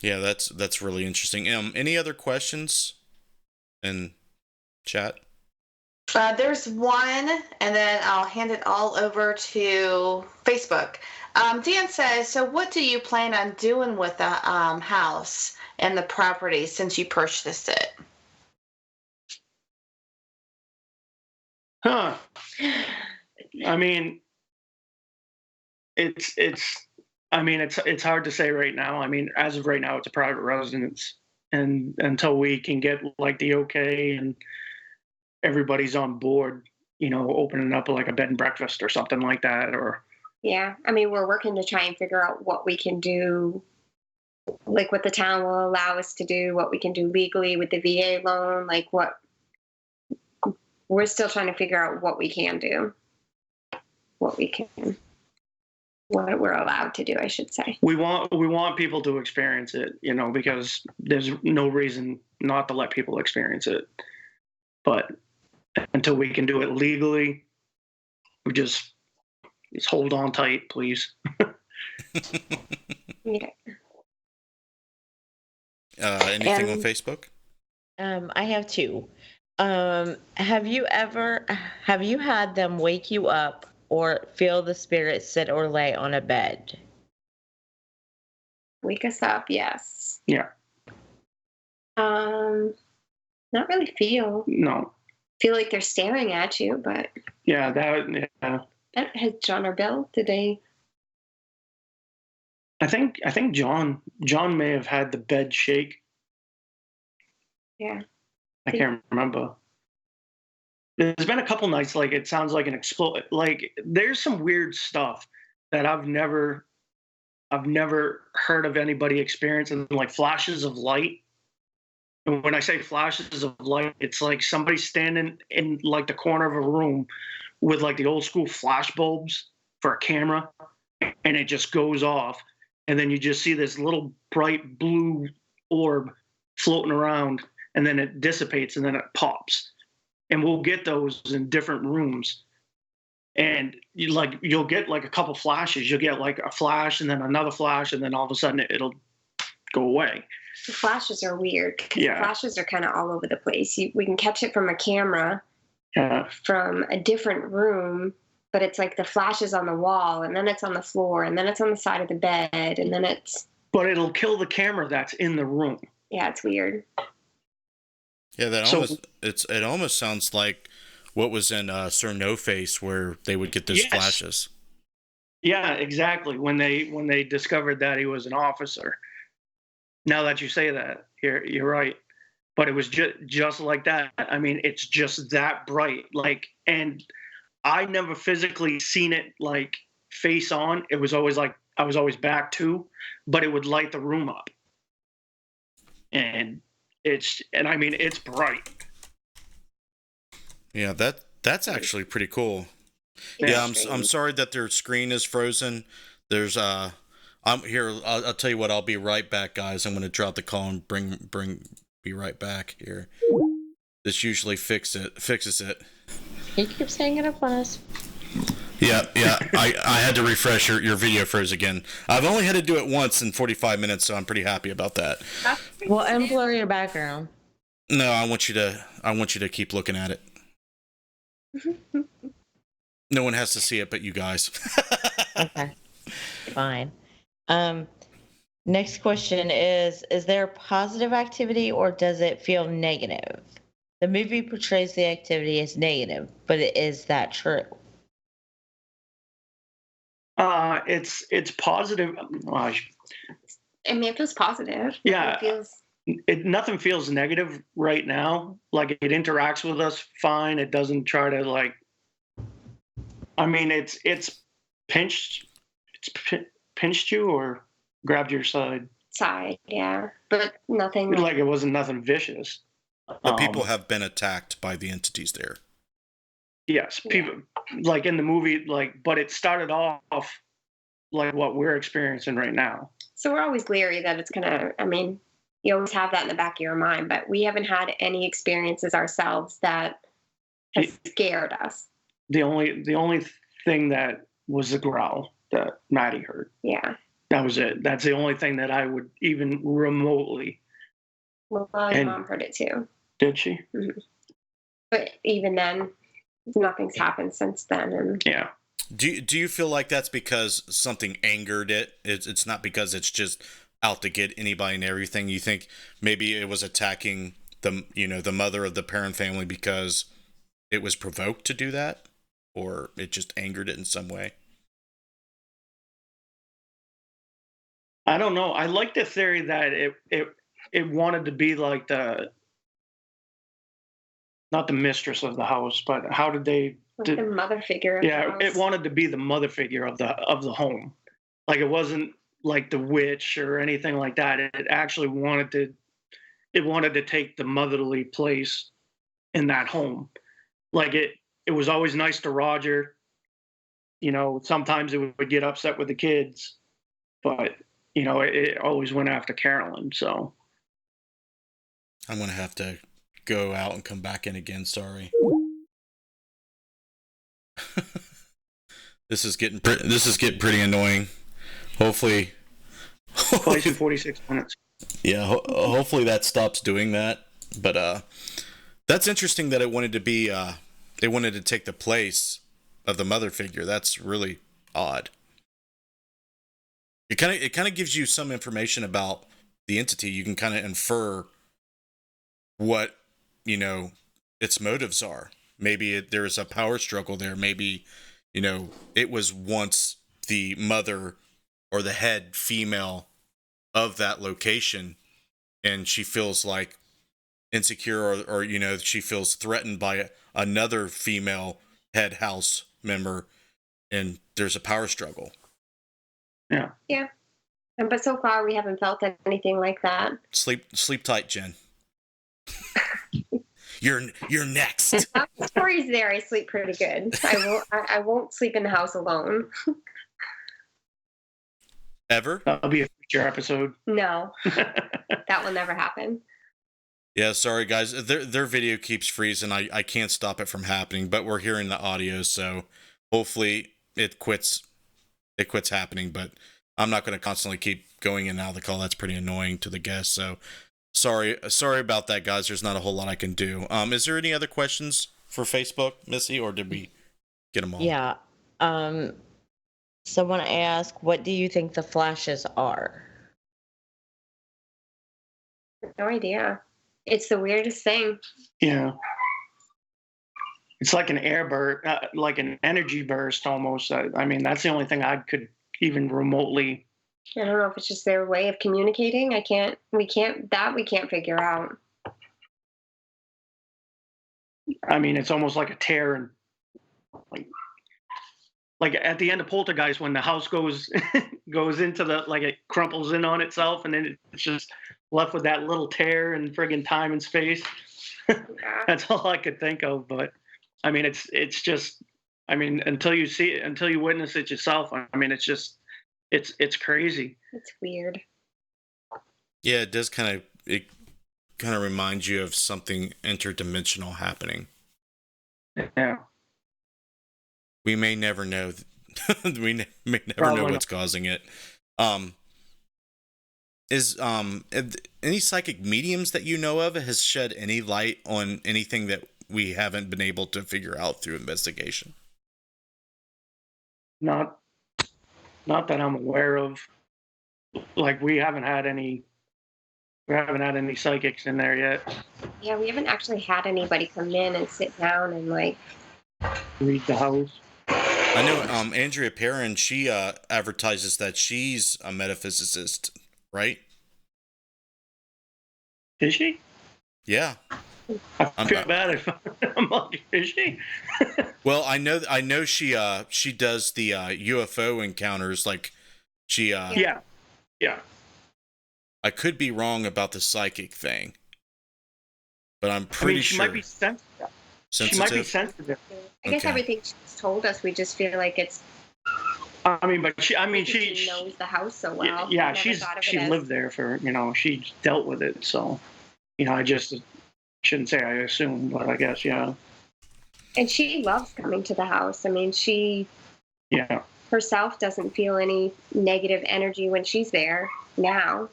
S1: Yeah, that's really interesting. Any other questions in chat?
S6: There's one, and then I'll hand it all over to Facebook. Dan says, so what do you plan on doing with the house? and the property since you purchased it?
S3: Huh. I mean, it's it's hard to say right now. I mean, as of right now, it's a private residence, and until we can get like the okay and everybody's on board, opening up like a bed and breakfast or something like that, or
S4: Yeah. I mean, we're working to try and figure out what we can do, like what the town will allow us to do, what we can do legally with the VA loan, like what we're still trying to figure out what we can do, what we're allowed to do, I should say.
S3: we want people to experience it, because there's no reason not to let people experience it. But until we can do it legally, we just hold on tight, please.
S4: Yeah.
S1: Anything on Facebook?
S5: I have two. Have you had them wake you up or feel the spirit sit or lay on a bed?
S4: Wake us up, yes.
S3: Yeah.
S4: Not really feel.
S3: No.
S4: Feel like they're staring at you, but
S3: Yeah,
S4: has John or Bill, did they?
S3: I think John may have had the bed shake.
S4: Yeah.
S3: I can't remember. There's been a couple nights like it sounds like an explode. Like there's some weird stuff that I've never heard of anybody experiencing, like flashes of light. And when I say flashes of light, it's like somebody standing in like the corner of a room with like the old school flash bulbs for a camera, and it just goes off, and then you just see this little bright blue orb floating around, and then it dissipates, and then it pops. And we'll get those in different rooms, and you'll get like a couple flashes. You'll get like a flash, and then another flash, and then all of a sudden it'll go away.
S4: The flashes are weird because
S3: Yeah.
S4: the flashes are kind of all over the place. We can catch it from a camera,
S3: Yeah.
S4: from a different room, but it's like the flashes on the wall, and then it's on the floor, and then it's on the side of the bed, and then it's,
S3: But it'll kill the camera that's in the room.
S4: yeah, it's weird.
S1: Yeah,
S3: So-
S1: it almost sounds like what was in Sir No Face, where they would get those
S3: Yes.
S1: flashes.
S3: Yeah, exactly. When they discovered that he was an officer. Now that you say that, you're right. But it was just like that. I mean, it's just that bright. Like, and I never physically seen it like face on. It was always like I was always back to, but it would light the room up. And I mean, it's bright.
S1: Yeah, that's actually pretty cool. Yeah, I'm sorry that their screen is frozen. There's I'm here. I'll tell you what. I'll be right back, guys. I'm going to drop the call and be right back here. This usually fixes it.
S5: He keeps hanging up on us.
S1: Yeah. I had to refresh your video froze again. I've only had to do it once in 45 minutes, so I'm pretty happy about that.
S5: Well, unblur your background.
S1: No, I want you to keep looking at it. No one has to see it but you guys.
S5: Okay. Fine. Next question is there positive activity or does it feel negative? The movie portrays the activity as negative, but is that true?
S3: It's positive.
S4: I mean, it feels positive.
S3: Yeah.
S4: It feels,
S3: Nothing feels negative right now. Like it interacts with us fine. It doesn't try to like. I mean, it's pinched you or grabbed your side.
S4: yeah. But nothing.
S3: Like it wasn't nothing vicious.
S1: But people have been attacked by the entities there.
S3: Yes, people like in the movie, like, but it started off like what we're experiencing right now.
S4: So we're always leery that it's going to, I mean, you always have that in the back of your mind, but we haven't had any experiences ourselves that has scared us.
S3: The only thing that was the growl that Maddie heard.
S4: Yeah.
S3: That was it. That's the only thing that I would even remotely.
S4: Well, your mom heard it too.
S3: Did she?
S4: Mm-hmm. But even then, nothing's happened since then. And
S3: yeah.
S1: Do you feel like that's because something angered it? It's not because it's just out to get anybody and everything. You think maybe it was attacking the mother of the parent family because it was provoked to do that, or it just angered it in some way?
S3: I don't know. I like the theory that it wanted to be like not the mistress of the house, but how did they?
S4: Like the mother figure of the house.
S3: It wanted to be the mother figure of the home. Like it wasn't like the witch or anything like that. It actually wanted to take the motherly place in that home. Like it was always nice to Roger. Sometimes it would get upset with the kids, but it always went after Carolyn. So
S1: I'm gonna have to go out and come back in again. Sorry. This is getting pretty annoying. Hopefully,
S3: twice in 46 minutes.
S1: Yeah, hopefully that stops doing that. But that's interesting that it wanted to take the place of the mother figure. That's really odd. It kind of gives you some information about the entity. You can kind of infer what its motives are. Maybe there's a power struggle there. Maybe it was once the mother or the head female of that location, and she feels like insecure or she feels threatened by another female head house member, and there's a power struggle.
S4: Yeah. But so far we haven't felt anything like that.
S1: Sleep tight, Jen. You're next.
S4: Cory's there. I sleep pretty good. I won't sleep in the house alone.
S1: Ever?
S3: That'll be a future episode.
S4: No, that will never happen.
S1: Yeah, sorry guys. Their video keeps freezing. I can't stop it from happening, but we're hearing the audio, so hopefully it quits happening. But I'm not going to constantly keep going in and out of the call. That's pretty annoying to the guests. So sorry about that, guys. There's not a whole lot I can do. Is there any other questions for Facebook, Missy, or did we get them all?
S5: Yeah. Someone asked, what do you think the flashes are?
S4: No idea. It's the weirdest thing.
S3: Yeah. It's like an air burst, like an energy burst almost. I mean, that's the only thing I could even remotely.
S4: I don't know if it's just their way of communicating. We can't figure out.
S3: I mean, it's almost like a tear, and like at the end of Poltergeist when the house goes into like it crumples in on itself, and then it's just left with that little tear and friggin' time and space.
S4: Yeah.
S3: That's all I could think of. But I mean, it's just, I mean, until you see it, until you witness it yourself, I mean, it's just, it's crazy.
S4: It's weird.
S1: Yeah, it kind of reminds you of something interdimensional happening.
S3: Yeah.
S1: We may never know. We may never
S3: Probably
S1: know
S3: not.
S1: what's causing it. Is any psychic mediums that you know of has shed any light on anything that we haven't been able to figure out through investigation?
S3: Not that I'm aware of. Like we haven't had any psychics in there yet.
S4: Yeah, we haven't actually had anybody come in and sit down and like
S3: Read the house.
S1: I know Andrea Perrin, she advertises that she's a metaphysicist, right?
S3: Is she?
S1: Yeah.
S3: I feel bad if I'm like, is she?
S1: Well, I know she does the UFO encounters, like she
S3: Yeah.
S1: I could be wrong about the psychic thing, but I'm
S3: I
S1: pretty
S3: mean, she
S1: sure.
S3: might be sensitive.
S1: Sensitive?
S3: She might be sensitive.
S4: I guess
S1: Okay.
S4: everything she's told us, we just feel like it's.
S3: I mean, but she
S4: She knows the house so well.
S3: yeah,
S4: I never thought of
S3: she
S4: it as-
S3: lived there for, she dealt with it. So, I just shouldn't say I assume, but I guess, yeah.
S4: And she loves coming to the house. I mean, she
S3: Yeah.
S4: herself doesn't feel any negative energy when she's there now.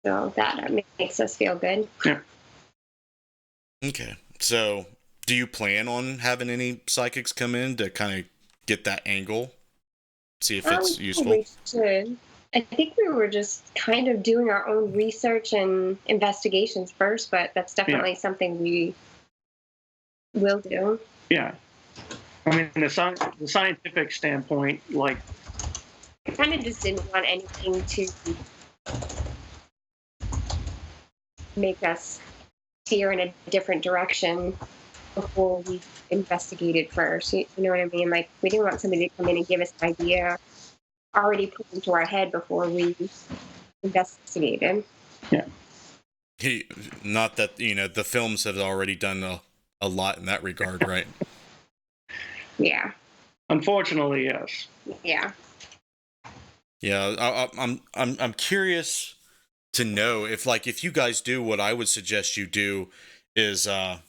S4: So that makes us feel good.
S1: Okay. So, do you plan on having any psychics come in to kind of get that angle? See if it's useful?
S4: We should. I think we were just kind of doing our own research and investigations first, but that's definitely something we will do.
S3: Yeah. I mean, the scientific standpoint, like,
S4: I kind of just didn't want anything to make us steer in a different direction before we investigated first. You know what I mean? Like, we didn't want somebody to come in and give us an idea already put into our head before we investigated.
S3: Yeah.
S1: Not that, the films have already done a lot in that regard, right?
S4: Yeah.
S3: Unfortunately, yes.
S4: Yeah.
S1: Yeah, I'm curious to know if you guys do what I would suggest you do is I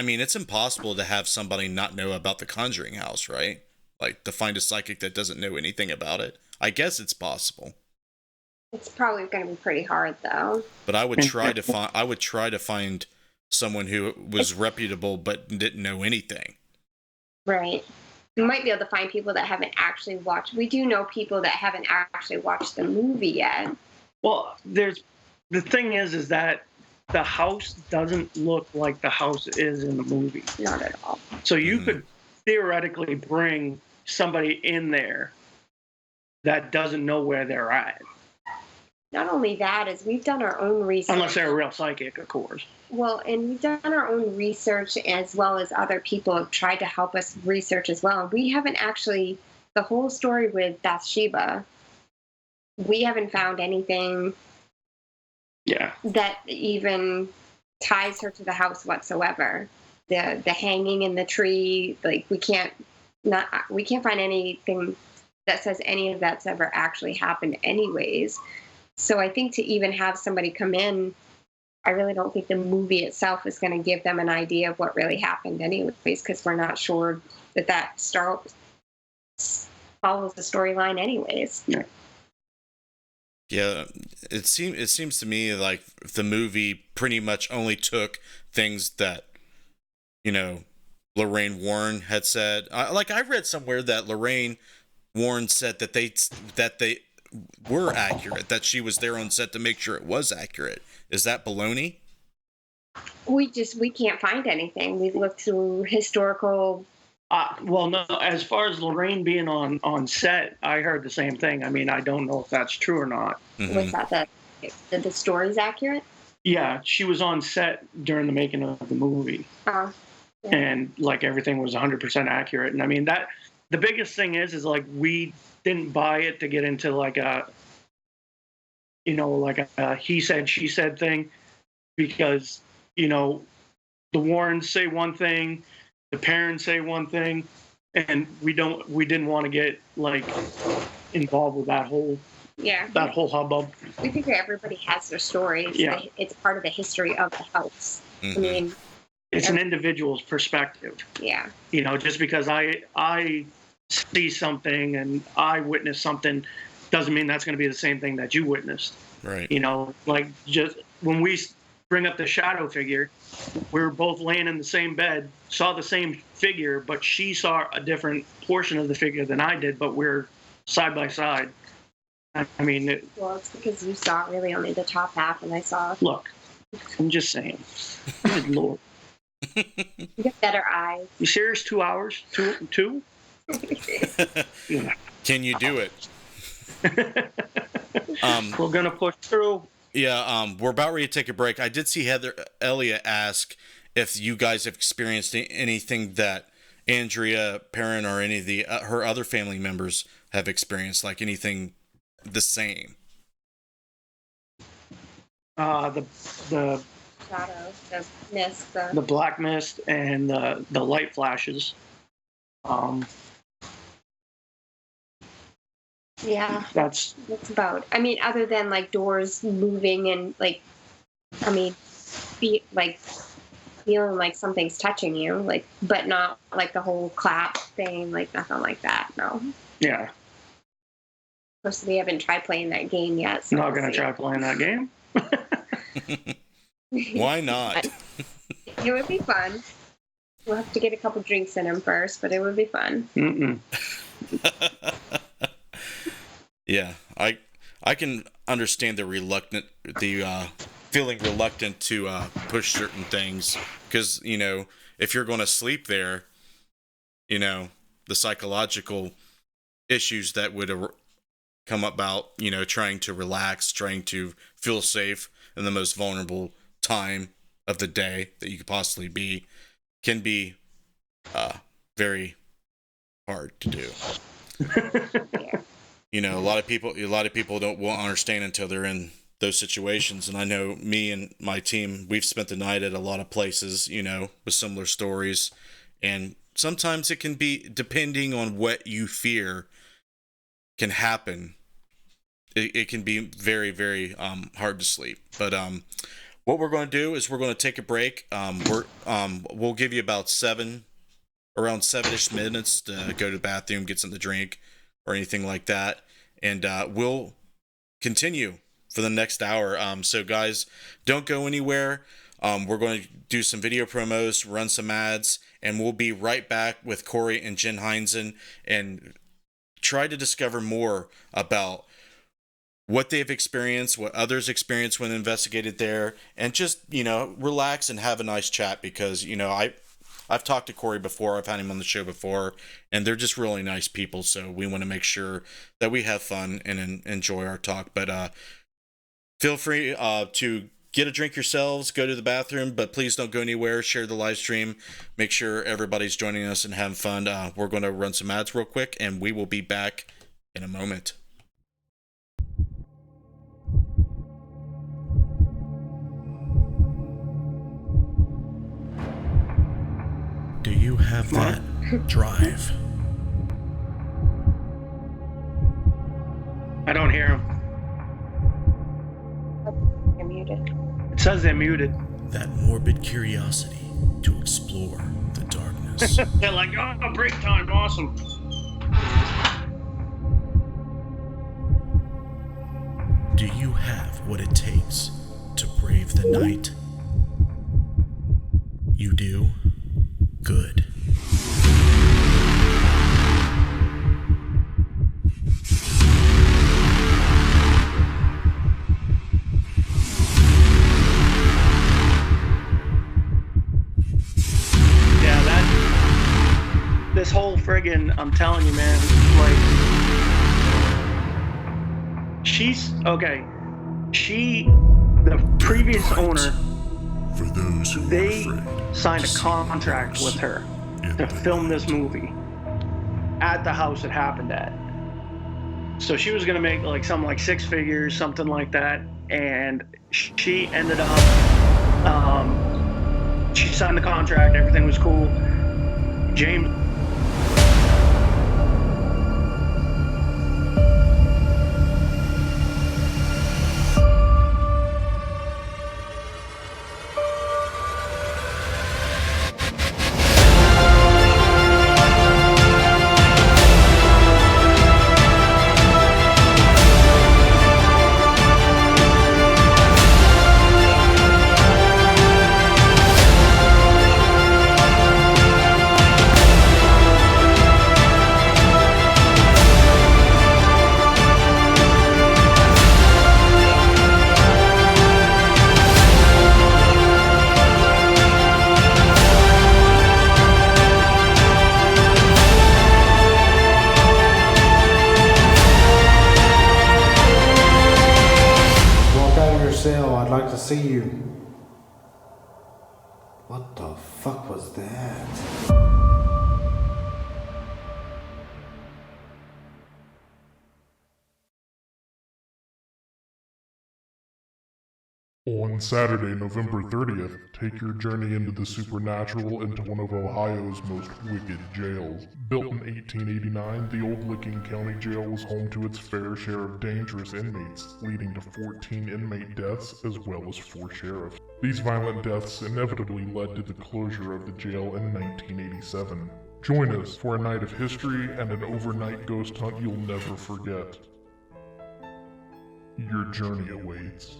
S1: mean, it's impossible to have somebody not know about the Conjuring House, right? Like, to find a psychic that doesn't know anything about it. I guess it's possible.
S4: It's probably going to be pretty hard, though.
S1: But I would try to find someone who was reputable but didn't know anything.
S4: Right. We might be able to find people that haven't actually watched. We do know people that haven't actually watched the movie yet.
S3: Well, the thing is that the house doesn't look like the house is in the movie.
S4: Not at all.
S3: So you could theoretically bring somebody in there that doesn't know where they're at.
S4: Not only that, is we've done our own research.
S3: Unless they're a real psychic, of course.
S4: Well, and we've done our own research as well as other people have tried to help us research as well. We haven't actually, the whole story with Bathsheba, we haven't found anything that even ties her to the house whatsoever. The hanging in the tree, like we can't find anything that says any of that's ever actually happened anyways. So I think to even have somebody come in, I really don't think the movie itself is going to give them an idea of what really happened anyways, because we're not sure that follows the storyline anyways.
S1: Yeah, it seems to me like the movie pretty much only took things that, Lorraine Warren had said. I read somewhere that Lorraine Warren said that they were accurate, that she was there on set to make sure it was accurate. Is that baloney?
S4: We can't find anything. We've looked through historical.
S3: Well, no, as far as Lorraine being on set, I heard the same thing. I mean, I don't know if that's true or not.
S1: Mm-hmm.
S4: Was that the story's accurate?
S3: Yeah, she was on set during the making of the movie.
S4: Yeah.
S3: And like everything was 100% accurate. And I mean, that the biggest thing is like we didn't buy it to get into like a he said, she said thing, because, the Warrens say one thing, the parents say one thing, and we didn't want to get like involved with that whole hubbub.
S4: We think that everybody has their stories.
S3: Yeah.
S4: It's part of the history of the house.
S1: Mm-hmm.
S4: I mean,
S3: it's an individual's perspective.
S4: Yeah.
S3: Just because I see something and I witness something doesn't mean that's going to be the same thing that you witnessed.
S1: Right.
S3: Like just when we bring up the shadow figure, we were both laying in the same bed, saw the same figure, but she saw a different portion of the figure than I did, but we're side by side. I mean...
S4: Well, it's because you saw really only the top half, and I saw...
S3: Look, I'm just saying. Good Lord.
S4: You get better eyes.
S3: You serious? 2 hours? Two? Yeah.
S1: Can you do it?
S3: We're going to push through.
S1: Yeah, we're about ready to take a break. I did see Heather Elliott ask if you guys have experienced anything that Andrea Perrin or any of the her other family members have experienced, like anything the same.
S3: The
S4: Shadow, the mist,
S3: the black mist, and the light flashes.
S4: Yeah,
S3: that's
S4: about. I mean, other than like doors moving and like, I mean, feeling like something's touching you, like, but not like the whole clap thing, like nothing like that. No.
S3: Yeah.
S4: Of course, we haven't tried playing that game yet. So
S3: not gonna try playing that game.
S1: Why not?
S4: It would be fun. We'll have to get a couple drinks in him first, but it would be fun.
S3: Mm-mm.
S1: Yeah, I can understand the feeling reluctant to push certain things, because if you're going to sleep there, the psychological issues that would come about, trying to relax, trying to feel safe in the most vulnerable time of the day that you could possibly be, can be very hard to do. A lot of people won't understand until they're in those situations. And I know me and my team, we've spent the night at a lot of places, with similar stories. And sometimes it can be, depending on what you fear can happen, it can be very, very hard to sleep. But what we're going to do is we're going to take a break. We'll give you about around 7-ish minutes to go to the bathroom, get something to drink, or anything like that, and we'll continue for the next hour. So guys, don't go anywhere. We're going to do some video promos, run some ads, and we'll be right back with Cory and Jen Heinzen and try to discover more about what they've experienced, what others experienced when investigated there, and just, relax and have a nice chat, because, I've talked to Cory before, I've had him on the show before, and they're just really nice people, so we want to make sure that we have fun and enjoy our talk. But feel free to get a drink yourselves, go to the bathroom, but please don't go anywhere. Share the live stream. Make sure everybody's joining us and having fun. We're going to run some ads real quick, and we will be back in a moment. Do you have that drive?
S3: I don't hear them.
S4: You're muted.
S3: It says they're muted.
S1: That morbid curiosity to explore the darkness.
S3: They're like, oh, break time, awesome.
S1: Do you have what it takes to brave the night? You do? Good.
S3: This whole friggin', I'm telling you, man, like, the previous owner,
S7: for those who
S3: they
S7: are afraid,
S3: signed a contract with her to film this movie at the house it happened at. So she was gonna make like something like 6 figures, something like that, and she ended up, she signed the contract, everything was cool. James
S8: I'd like to see you. What the fuck was that?
S7: On Saturday, November 30th, take your journey into the supernatural into one of Ohio's most wicked jails. Built in 1889, the old Licking County Jail was home to its fair share of dangerous inmates, leading to 14 inmate deaths as well as 4 sheriffs. These violent deaths inevitably led to the closure of the jail in 1987. Join us for a night of history and an overnight ghost hunt you'll never forget. Your journey awaits.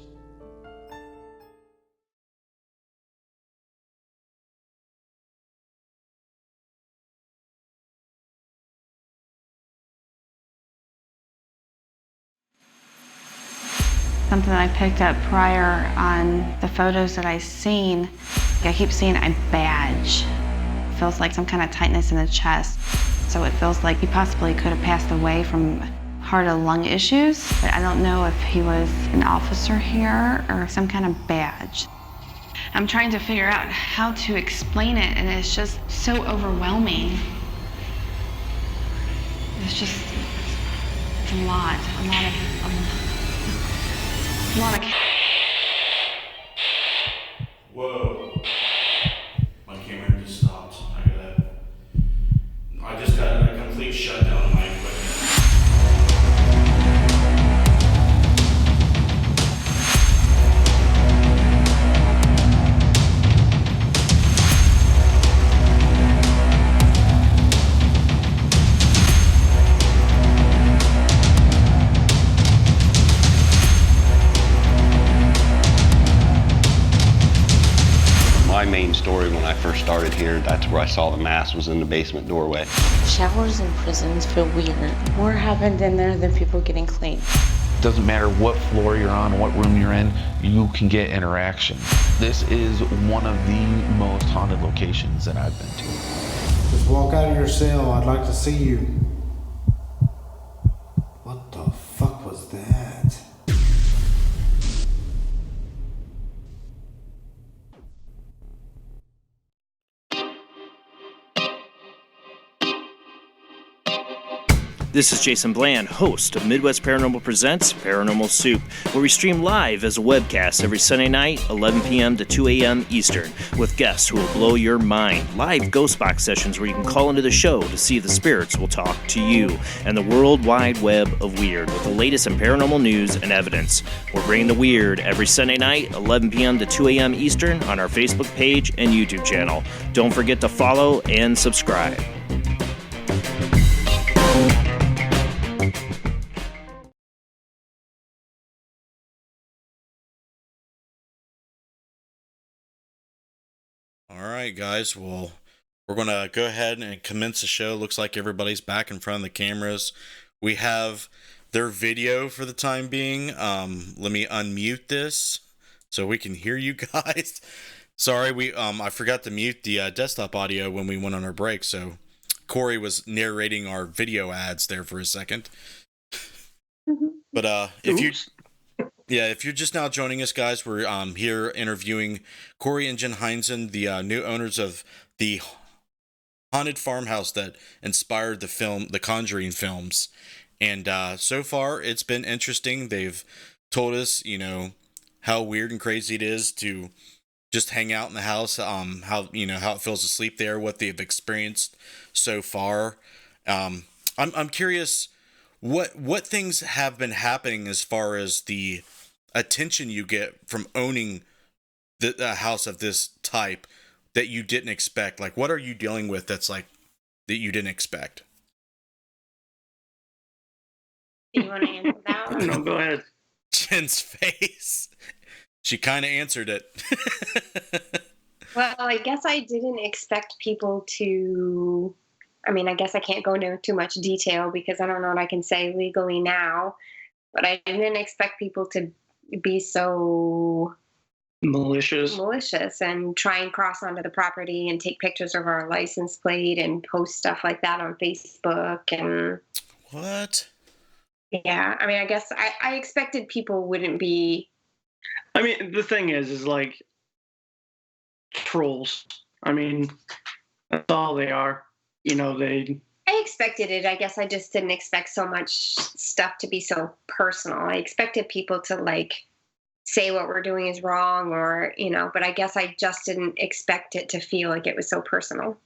S9: Something that I picked up prior on the photos that I've seen, I keep seeing a badge. It feels like some kind of tightness in the chest. So it feels like he possibly could have passed away from heart or lung issues, but I don't know if he was an officer here or some kind of badge. I'm trying to figure out how to explain it, and it's just so overwhelming. It's just, it's a lot of.
S1: Whoa. My camera just stopped. I just got a complete shutdown of my equipment.
S10: My main story when I first started here, that's where I saw the mass, was in the basement doorway.
S5: Showers in prisons feel weird. More happened in there than people getting clean.
S11: Doesn't matter what floor you're on, what room you're in, you can get interaction. This is one of the most haunted locations that I've been to.
S8: Just walk out of your cell. I'd like to see you. What the fuck was that?
S12: This is Jason Bland, host of Midwest Paranormal Presents Paranormal Soup, where we stream live as a webcast every Sunday night, 11 p.m. to 2 a.m. Eastern, with guests who will blow your mind. Live ghost box sessions where you can call into the show to see if the spirits will talk to you, and the world wide web of weird with the latest in paranormal news and evidence. We're bringing the weird every Sunday night, 11 p.m. to 2 a.m. Eastern on our Facebook page and YouTube channel. Don't forget to follow and subscribe.
S1: All right, guys. Well, we're going to go ahead and commence the show. Looks like everybody's back in front of the cameras. We have their video for the time being. Let me unmute this so we can hear you guys. Sorry, I forgot to mute the desktop audio when we went on our break, so Cory was narrating our video ads there for a second. But if you're just now joining us, guys, we're here interviewing Cory and Jen Heinzen, the new owners of the haunted farmhouse that inspired the Conjuring films. And so far, it's been interesting. They've told us, how weird and crazy it is to just hang out in the house, how it feels to sleep there, what they've experienced so far. I'm curious, what things have been happening as far as the attention you get from owning the house of this type that you didn't expect? Like, what are you dealing with that's like that you didn't expect?
S4: Do you want to answer that one?
S3: No, go ahead.
S1: Jen's face. She kind of answered it.
S4: Well, I guess I didn't expect people to. I guess I can't go into too much detail because I don't know what I can say legally now. But I didn't expect people to be so malicious and try and cross onto the property and take pictures of our license plate and post stuff like that on Facebook. And
S1: what?
S4: Yeah, I guess I expected people wouldn't be.
S3: The thing is like trolls. That's all they are. I
S4: expected it. I guess I just didn't expect so much stuff to be so personal. I expected people to say what we're doing is wrong or, but I guess I just didn't expect it to feel like it was so personal.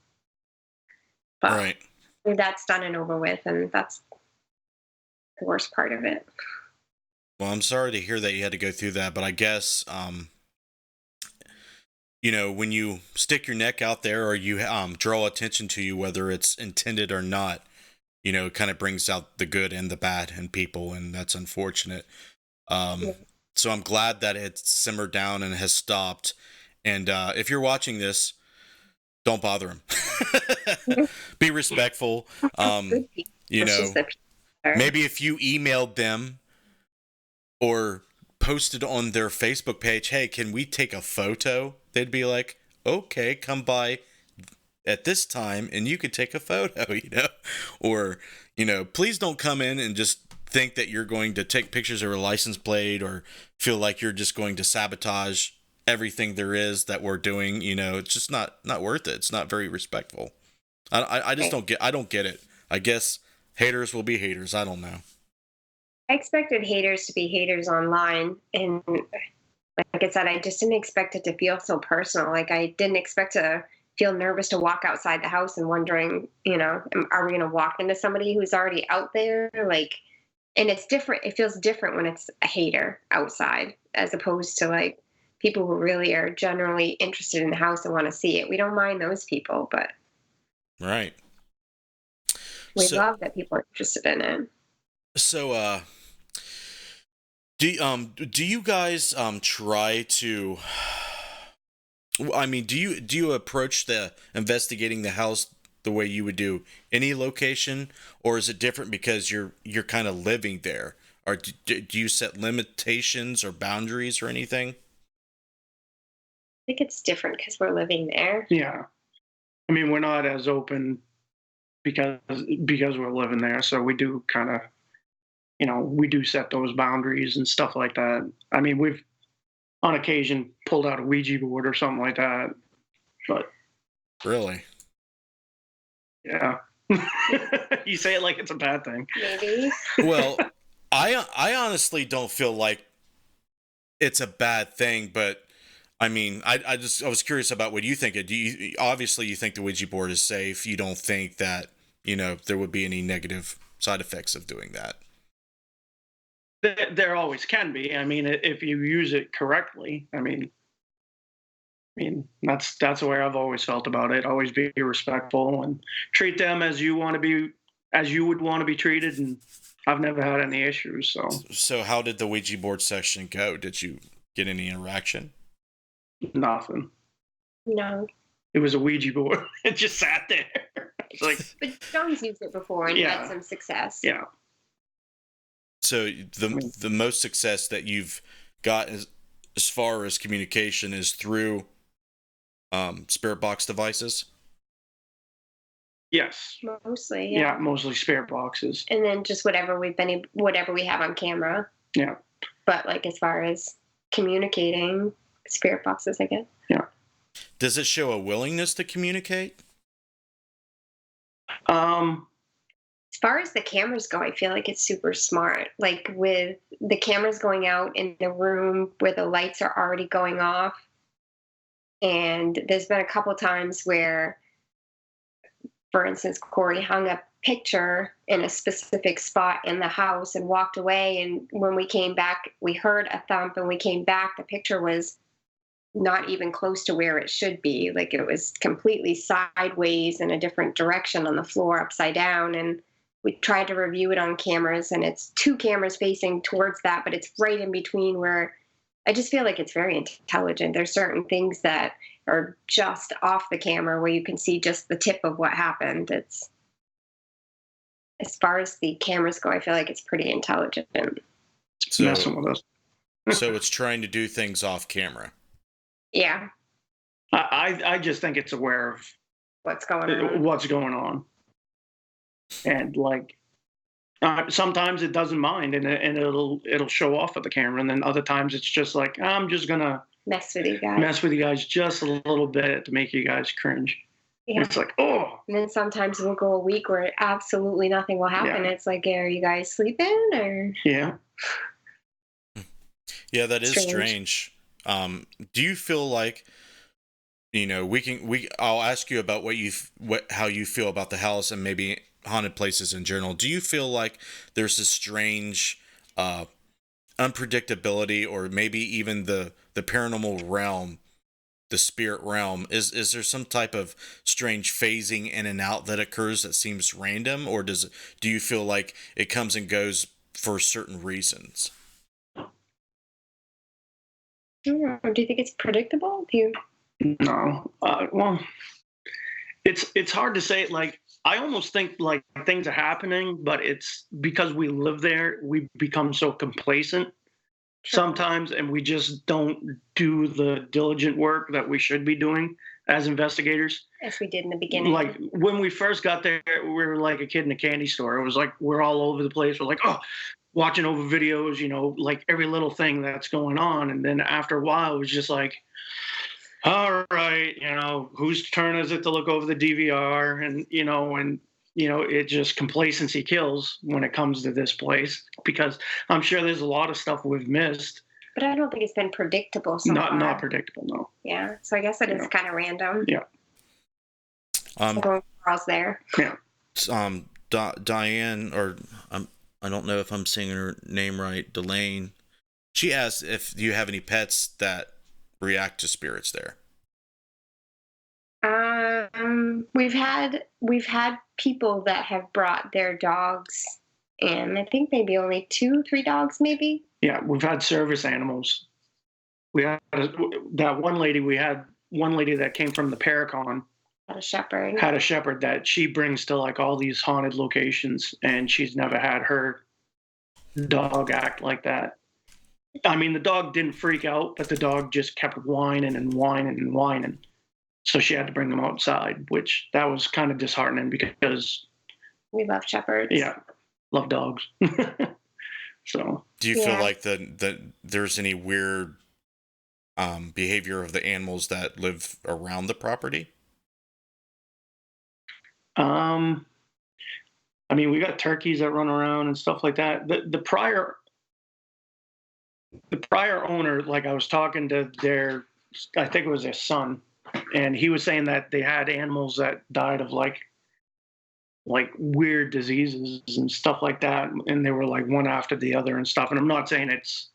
S4: But
S1: right.
S4: That's done and over with, and that's the worst part of it.
S1: Well, I'm sorry to hear that you had to go through that, but I guess, when you stick your neck out there or you draw attention to you, whether it's intended or not, it kind of brings out the good and the bad in people, and that's unfortunate. So I'm glad that it's simmered down and has stopped. And if you're watching this, don't bother him. Be respectful. Maybe if you emailed them or posted on their Facebook page, hey, can we take a photo? They'd be like, okay, come by at this time and you could take a photo, or, please don't come in and just think that you're going to take pictures of a license plate or feel like you're just going to sabotage everything there is that we're doing. It's just not worth it. It's not very respectful. I just don't get it. I guess haters will be haters. I don't know.
S4: I expected haters to be haters online, and like I said, I just didn't expect it to feel so personal. Like, I didn't expect to feel nervous to walk outside the house and wondering, are we going to walk into somebody who's already out there? Like, and it's different. It feels different when it's a hater outside as opposed to like people who really are generally interested in the house and want to see it. We don't mind those people, but
S1: right.
S4: We love that people are interested in it.
S1: So, do you guys try to? I mean, do you approach the investigating the house the way you would do any location, or is it different because you're kind of living there, or do you set limitations or boundaries or anything?
S4: I think it's different because we're living there.
S3: Yeah, I mean, we're not as open because we're living there, so we do kind of, we do set those boundaries and stuff like that. I mean, we've on occasion pulled out a Ouija board or something like that, but
S1: really,
S3: yeah. You say it like it's a bad thing.
S4: Maybe.
S1: Well, I honestly don't feel like it's a bad thing, but I mean, I was curious about what you think. Obviously you think the Ouija board is safe. You don't think that, there would be any negative side effects of doing that.
S3: There always can be. I mean, if you use it correctly. I mean, that's the way I've always felt about it. Always be respectful and treat them as you would want to be treated. And I've never had any issues.
S1: So how did the Ouija board session go? Did you get any interaction?
S3: Nothing.
S4: No.
S3: It was a Ouija board. It just sat there. It's like,
S4: but John's used it before and had some success.
S3: Yeah.
S1: So the most success that you've got as far as communication is through spirit box devices?
S3: Yes.
S4: Mostly,
S3: yeah. Mostly spirit boxes.
S4: And then just whatever we have on camera.
S3: Yeah.
S4: But like as far as communicating, spirit boxes, I guess.
S3: Yeah.
S1: Does it show a willingness to communicate?
S4: As far as the cameras go, I feel like it's super smart. Like with the cameras going out in the room where the lights are already going off. And there's been a couple times where, for instance, Cory hung a picture in a specific spot in the house and walked away. And when we came back, we heard a thump, and we came back, the picture was not even close to where it should be. Like it was completely sideways in a different direction on the floor, upside down. And we tried to review it on cameras, and it's two cameras facing towards that, but it's right in between where I just feel like it's very intelligent. There's certain things that are just off the camera where you can see just the tip of what happened. It's, as far as the cameras go, I feel like it's pretty intelligent.
S1: So,
S3: messing with us.
S1: So it's trying to do things off camera.
S4: Yeah.
S3: I just think it's aware of
S4: what's going on.
S3: And like sometimes it doesn't mind, and it'll show off at the camera, and then other times it's just like, I'm just gonna
S4: mess with you guys
S3: just a little bit to make you guys cringe. Yeah. And it's like, oh.
S4: And then sometimes we'll go a week where absolutely nothing will happen. Yeah. It's like, are you guys sleeping or?
S3: Yeah.
S1: Yeah, that is strange. Do you feel like, I'll ask you about how you feel about the house and maybe haunted places in general. Do you feel like there's this strange unpredictability, or maybe even the paranormal realm, the spirit realm? Is there some type of strange phasing in and out that occurs that seems random, or do you feel like it comes and goes for certain reasons?
S4: Do you think it's predictable?
S3: No. Well, it's hard to say. Like, I almost think like things are happening, but it's because we live there, we become so complacent sometimes, and we just don't do the diligent work that we should be doing as investigators.
S4: As we did in the beginning.
S3: Like when we first got there, we were like a kid in a candy store. It was like we're all over the place. We're like, oh, watching over videos, you know, like every little thing that's going on. And then after a while, it was just like, all right, you know, whose turn is it to look over the DVR? And it just complacency kills when it comes to this place, because I'm sure there's a lot of stuff we've missed.
S4: But I don't think it's been predictable so far.
S3: Not predictable, no.
S4: Yeah, so I guess it is kind of random.
S3: Yeah.
S4: Carl's there.
S3: Yeah.
S1: Diane, or I don't know if I'm saying her name right, Delane. She asked if you have any pets that react to spirits there.
S4: We've had people that have brought their dogs, and I think maybe only 2-3 dogs, maybe.
S3: Yeah, we've had service animals. We had that one lady. We had one lady that came from the Paracon.
S4: Had a shepherd
S3: that she brings to like all these haunted locations, and she's never had her dog act like that. I mean, the dog didn't freak out, but the dog just kept whining and whining and whining. So she had to bring them outside, which that was kind of disheartening because
S4: we love shepherds.
S3: Yeah, love dogs. So
S1: do you feel like that there's any weird behavior of the animals that live around the property?
S3: I mean, we got turkeys that run around and stuff like that. The prior owner, like I was talking to I think it was their son, and he was saying that they had animals that died of like weird diseases and stuff like that, and they were like one after the other and stuff. And I'm not saying it's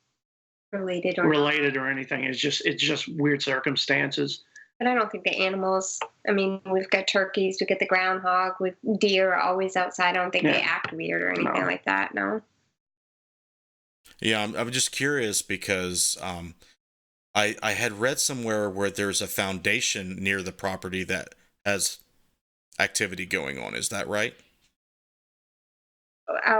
S4: related
S3: or anything. It's just weird circumstances.
S4: But I don't think the animals, I mean, we've got turkeys, we get the groundhog, deer are always outside. I don't think they act weird or anything like that, no.
S1: Yeah, I'm just curious because I had read somewhere where there's a foundation near the property that has activity going on. Is that right?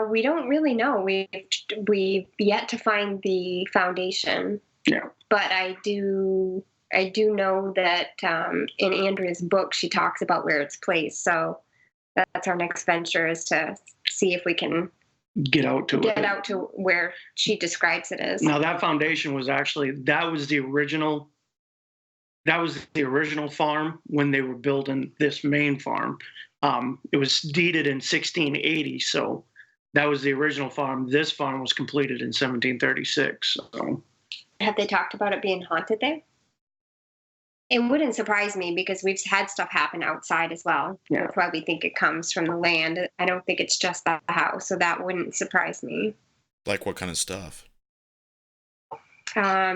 S4: We don't really know. We've yet to find the foundation.
S3: Yeah.
S4: But I do know that in Andrea's book, she talks about where it's placed. So that's our next venture, is to see if we can
S3: get out to
S4: where she describes it as.
S3: Now that foundation was actually, that was the original farm when they were building this main farm. It was deeded in 1680. So that was the original farm. This farm was completed in 1736. So.
S4: Have they talked about it being haunted there? It wouldn't surprise me because we've had stuff happen outside as well.
S3: Yeah.
S4: That's why we think it comes from the land. I don't think it's just the house, so that wouldn't surprise me.
S1: Like what kind of stuff?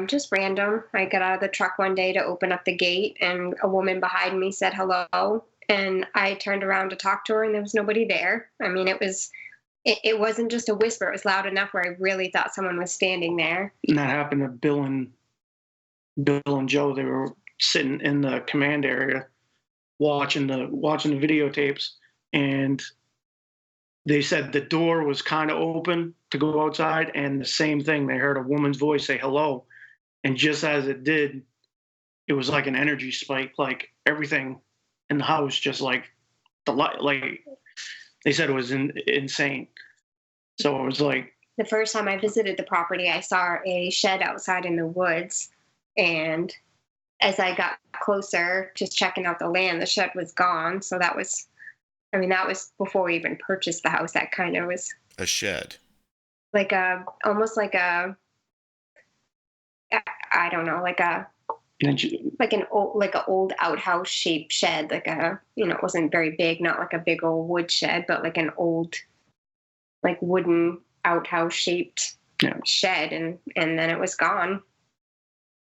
S4: Just random. I got out of the truck one day to open up the gate, and a woman behind me said hello, and I turned around to talk to her, and there was nobody there. I mean, it wasn't just a whisper. It was loud enough where I really thought someone was standing there.
S3: And that happened to Bill and Joe. They were sitting in the command area watching the videotapes, and they said the door was kind of open to go outside, and the same thing, they heard a woman's voice say hello, and just as it did, it was like an energy spike, like everything in the house, just like the light, like they said, it was insane. So it was like,
S4: the first time I visited the property, I saw a shed outside in the woods, and as I got closer, just checking out the land, the shed was gone. So that was before we even purchased the house. That kind of was
S1: a shed,
S4: almost like I don't know, like an old outhouse shaped shed, it wasn't very big, not like a big old wood shed, but like an old, like wooden outhouse shaped shed, and then it was gone.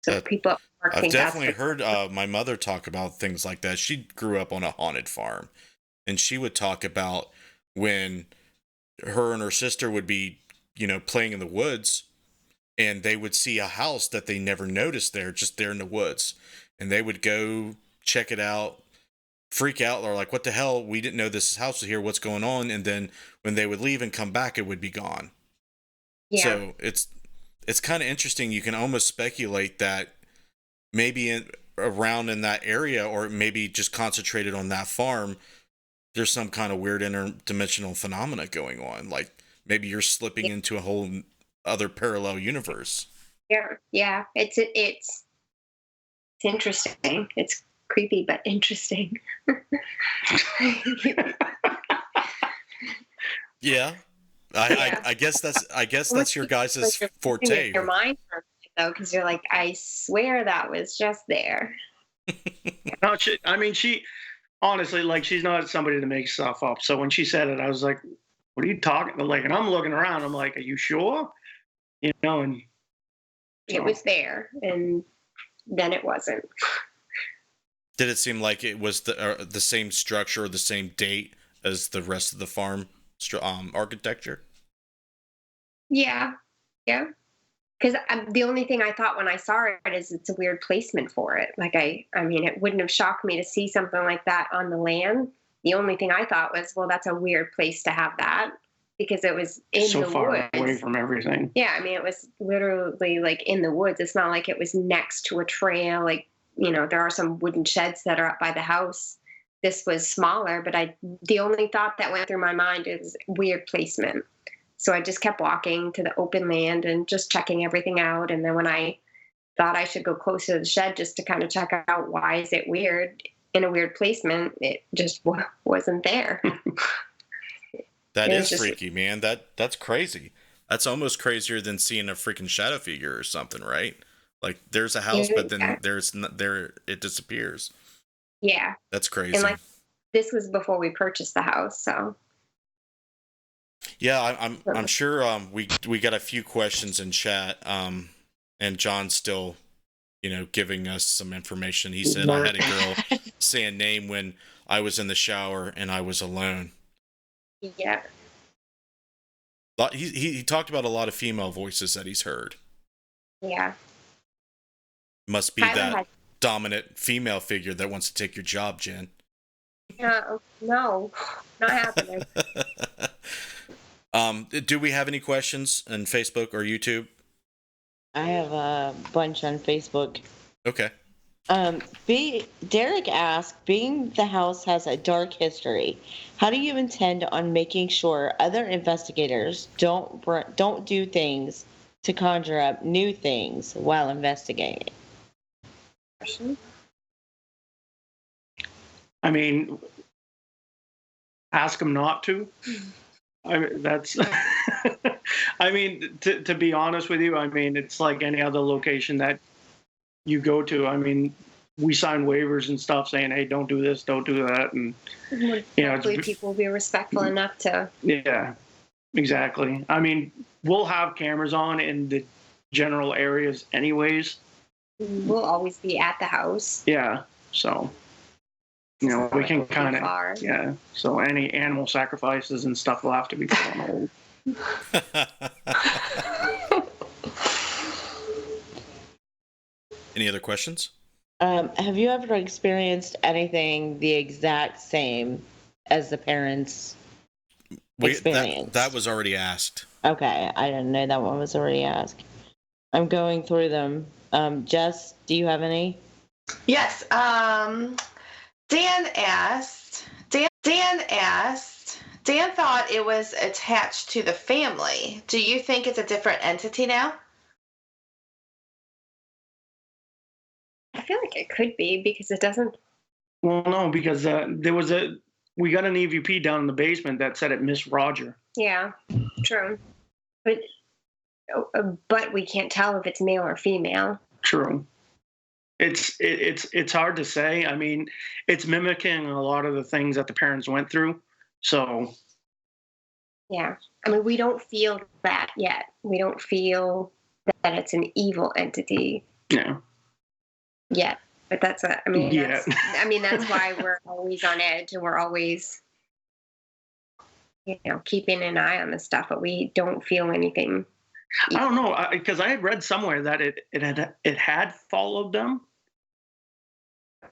S4: So people.
S1: I've definitely heard my mother talk about things like that. She grew up on a haunted farm, and she would talk about when her and her sister would be, playing in the woods, and they would see a house that they never noticed just there in the woods, and they would go check it out, freak out, or like, what the hell? We didn't know this house was here. What's going on? And then when they would leave and come back, it would be gone.
S4: Yeah.
S1: So it's kind of interesting. You can almost speculate that maybe around in that area, or maybe just concentrated on that farm, there's some kind of weird interdimensional phenomena going on. Like maybe you're slipping into a whole other parallel universe.
S4: Yeah. It's interesting. It's creepy but interesting.
S1: Yeah. I guess that's your guys' forte.
S4: Your mind for a minute, though, because you're like, I swear that was just there.
S3: No, she honestly, like, she's not somebody to make stuff up. So when she said it, I was like, what are you talking? Like, and I'm looking around, I'm like, are you sure? You know, and
S4: it was there, and then it wasn't.
S1: Did it seem like it was the same structure or the same date as the rest of the farm architecture?
S4: Yeah. Because the only thing I thought when I saw it is it's a weird placement for it. Like, I mean, it wouldn't have shocked me to see something like that on the land. The only thing I thought was, well, that's a weird place to have that, because it was in
S3: so
S4: the
S3: far
S4: woods.
S3: Away from everything.
S4: Yeah, I mean, it was literally like in the woods. It's not like it was next to a trail. Like, you know, there are some wooden sheds that are up by the house. This was smaller, but the only thought that went through my mind is weird placement. So I just kept walking to the open land and just checking everything out. And then when I thought I should go closer to the shed just to kind of check out why is it weird in a weird placement, it just wasn't there.
S1: That is freaky, man. That's crazy. That's almost crazier than seeing a freaking shadow figure or something, right? Like, there's a house, but then it disappears.
S4: Yeah.
S1: That's crazy.
S4: And like, this was before we purchased the house, so.
S1: Yeah, I'm sure we got a few questions in chat, and John's still, giving us some information. He said, I had a girl say a name when I was in the shower and I was alone.
S4: Yeah.
S1: He talked about a lot of female voices that he's heard.
S4: Yeah.
S1: Must be that dominant female figure that wants to take your job, Jen.
S4: No, not happening.
S1: Do we have any questions on Facebook or YouTube?
S5: I have a bunch on Facebook.
S1: Okay.
S5: Derek asked, being the house has a dark history, how do you intend on making sure other investigators don't do things to conjure up new things while investigating?
S3: I mean, ask them not to. I mean, that's. I mean, to be honest with you, I mean, it's like any other location that you go to. I mean, we sign waivers and stuff saying, "Hey, don't do this, don't do that," and
S4: hopefully people will be respectful enough to.
S3: Yeah, exactly. I mean, we'll have cameras on in the general areas, anyways.
S4: We'll always be at the house.
S3: Yeah, so. We can kind of, yeah. So any animal sacrifices and stuff will have to be put on hold.
S1: Any other questions?
S5: Have you ever experienced anything the exact same as the parents experienced?
S1: That was already asked.
S5: Okay, I didn't know that one was already asked. I'm going through them. Jess, do you have any?
S6: Yes. Dan thought it was attached to the family. Do you think it's a different entity now?
S4: I feel like it could be, because it doesn't.
S3: Well, no, because we got an EVP down in the basement that said it missed Roger.
S4: Yeah, true. But we can't tell if it's male or female.
S3: True. It's hard to say. I mean, it's mimicking a lot of the things that the parents went through. So.
S4: Yeah. I mean, we don't feel that yet. We don't feel that it's an evil entity.
S3: Yeah.
S4: Yet. But that's that's why we're always on edge, and we're always, keeping an eye on this stuff, but we don't feel anything.
S3: I don't know, because I had read somewhere that it had followed them.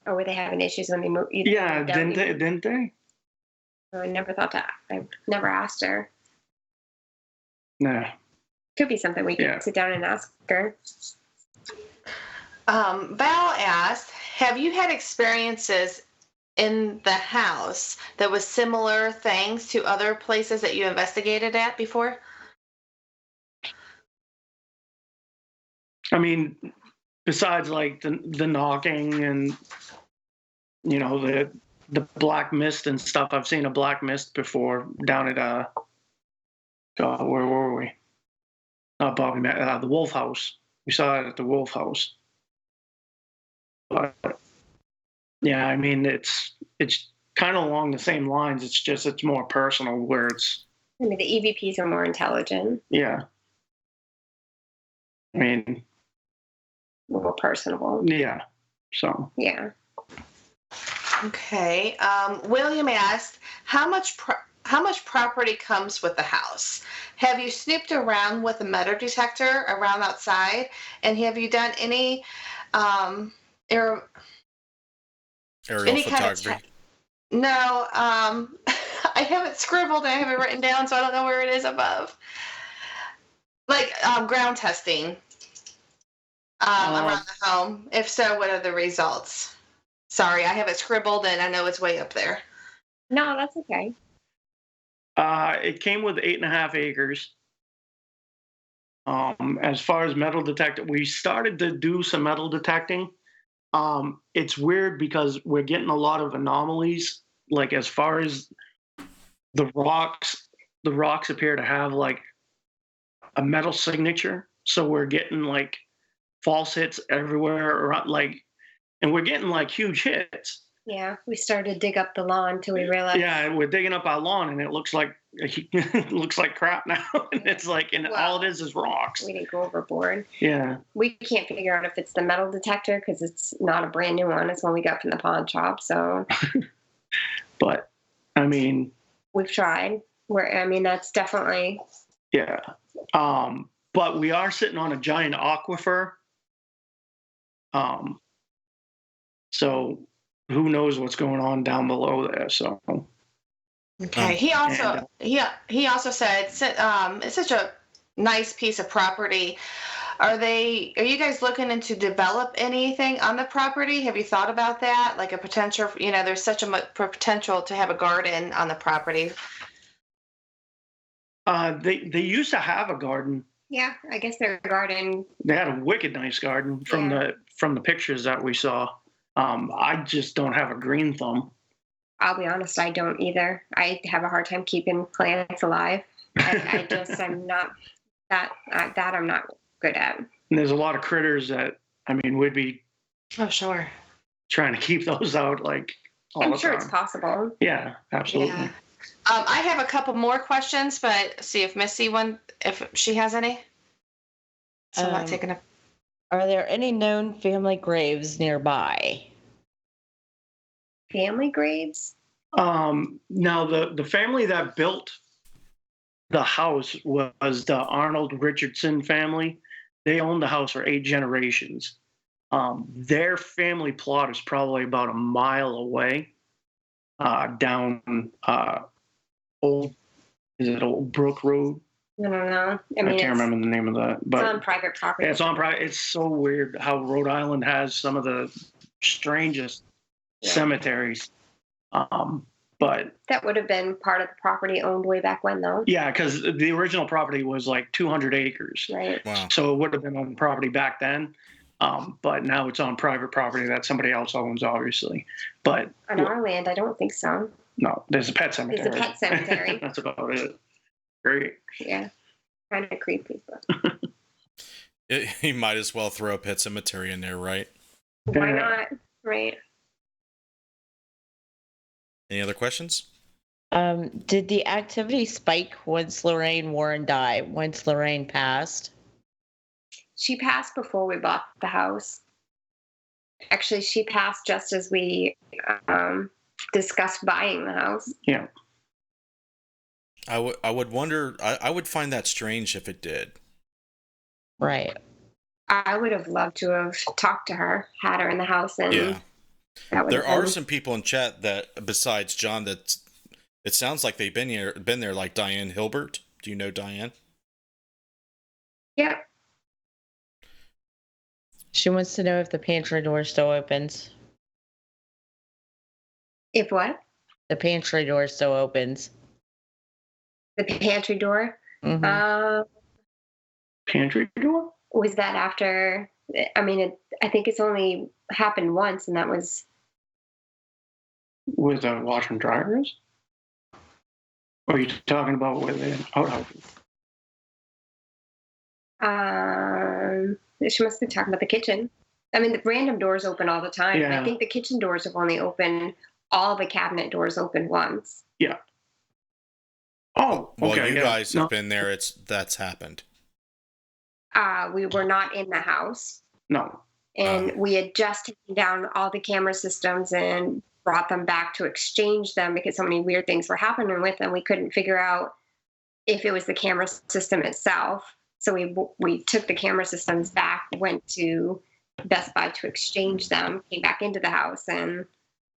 S4: Or were they having issues when they moved?
S3: Yeah, didn't they?
S4: I never thought that. I never asked her.
S3: Nah.
S4: Could be something we could
S3: Yeah.
S4: sit down and ask her.
S6: Val asked, have you had experiences in the house that was similar things to other places that you investigated at before?
S3: I mean, besides like the knocking and the black mist and stuff, I've seen a black mist before down at God, where were we? Bobby, the Wolf House. We saw it at the Wolf House. But yeah, I mean, it's kind of along the same lines. It's just it's more personal, where it's.
S4: I mean, the EVPs are more intelligent,
S3: Yeah. I mean.
S4: more personable.
S3: Yeah. So.
S4: Yeah.
S6: Okay. William asked, how much property comes with the house? Have you snooped around with a metal detector around outside? And have you done any
S1: Aerial
S6: any
S1: photography.
S6: kind of No, I haven't scribbled and I haven't written down, so I don't know where it is above. Like ground testing around the home. If so, what are the results? Sorry, I have it scribbled and I know it's way up there.
S4: No, that's okay.
S3: It came with 8.5 acres. As far as metal detector, we started to do some metal detecting. It's weird because we're getting a lot of anomalies. Like as far as the rocks appear to have like a metal signature. So we're getting like false hits everywhere, around, and we're getting like huge hits.
S4: Yeah, we started to dig up the lawn till we realized.
S3: Yeah, we're digging up our lawn, and it looks like crap now. And it's like, and all it is rocks.
S4: We didn't go overboard.
S3: Yeah.
S4: We can't figure out if it's the metal detector because it's not a brand new one. It's one we got from the pawn shop. So.
S3: But, I mean.
S4: We've tried. That's definitely.
S3: Yeah. But we are sitting on a giant aquifer. So. Who knows what's going on down below there? So.
S6: Okay. He also said it's such a nice piece of property. Are you guys looking into develop anything on the property? Have you thought about that? Like a potential, there's such a potential to have a garden on the property.
S3: They used to have a garden.
S4: Yeah, I guess their garden.
S3: They had a wicked nice garden from the pictures that we saw. I just don't have a green thumb.
S4: I'll be honest, I don't either. I have a hard time keeping plants alive. I'm not that I'm not good at.
S3: And there's a lot of critters that, we'd be.
S6: Oh, sure.
S3: Trying to keep those out, like.
S4: I'm sure it's possible.
S3: Yeah, absolutely.
S6: Yeah. I have a couple more questions, but see if Missy if she has any. So I'm not taking a.
S5: Are there any known family graves nearby?
S4: Family graves?
S3: Now the family that built the house was the Arnold Richardson family. They owned the house for 8 generations. Their family plot is probably about a mile away, down Old Brook Road.
S4: I don't know.
S3: I can't remember the name of that. But
S4: it's on private property.
S3: It's on private. It's so weird how Rhode Island has some of the strangest cemeteries. But
S4: that would have been part of the property owned way back when, though.
S3: Yeah, because the original property was like 200 acres.
S4: Right.
S3: Wow. So it would have been on property back then. But now it's on private property that somebody else owns, obviously. But
S4: on our land, I don't think so.
S3: No, there's a pet cemetery.
S4: There's a pet cemetery.
S3: That's about it. Great.
S4: Yeah, kind of creepy. But.
S1: You might as well throw a pet cemetery in there, right?
S4: Why not? Right.
S1: Any other questions?
S5: Did the activity spike once Lorraine Warren died, once Lorraine passed?
S4: She passed before we bought the house. Actually, she passed just as we discussed buying the house.
S3: Yeah.
S1: I would wonder, I would find that strange if it did.
S5: Right.
S4: I would have loved to have talked to her, had her in the house, and
S1: yeah. There are some people in chat that, besides John, that it sounds like they've been there, like Diane Hilbert. Do you know Diane?
S4: Yep.
S5: She wants to know if the pantry door still opens.
S4: If what?
S5: The pantry door still opens.
S4: The pantry door?
S5: Mm-hmm.
S3: Pantry door?
S4: Was that after? I mean, I think it's only happened once, and that was.
S3: With the washer and dryers? Or are you talking about with the outhouses?
S4: She must be talking about the kitchen. I mean, the random doors open all the time.
S3: Yeah.
S4: I think the kitchen doors have only opened, all the cabinet doors open once.
S3: Yeah. Oh,
S1: Well,
S3: okay.
S1: you
S3: yeah.
S1: guys
S3: No.
S1: have been there. That's happened.
S4: We were not in the house,
S3: No.
S4: and we had just taken down all the camera systems and brought them back to exchange them because so many weird things were happening with them. We couldn't figure out if it was the camera system itself. So we took the camera systems back, went to Best Buy to exchange them, came back into the house, and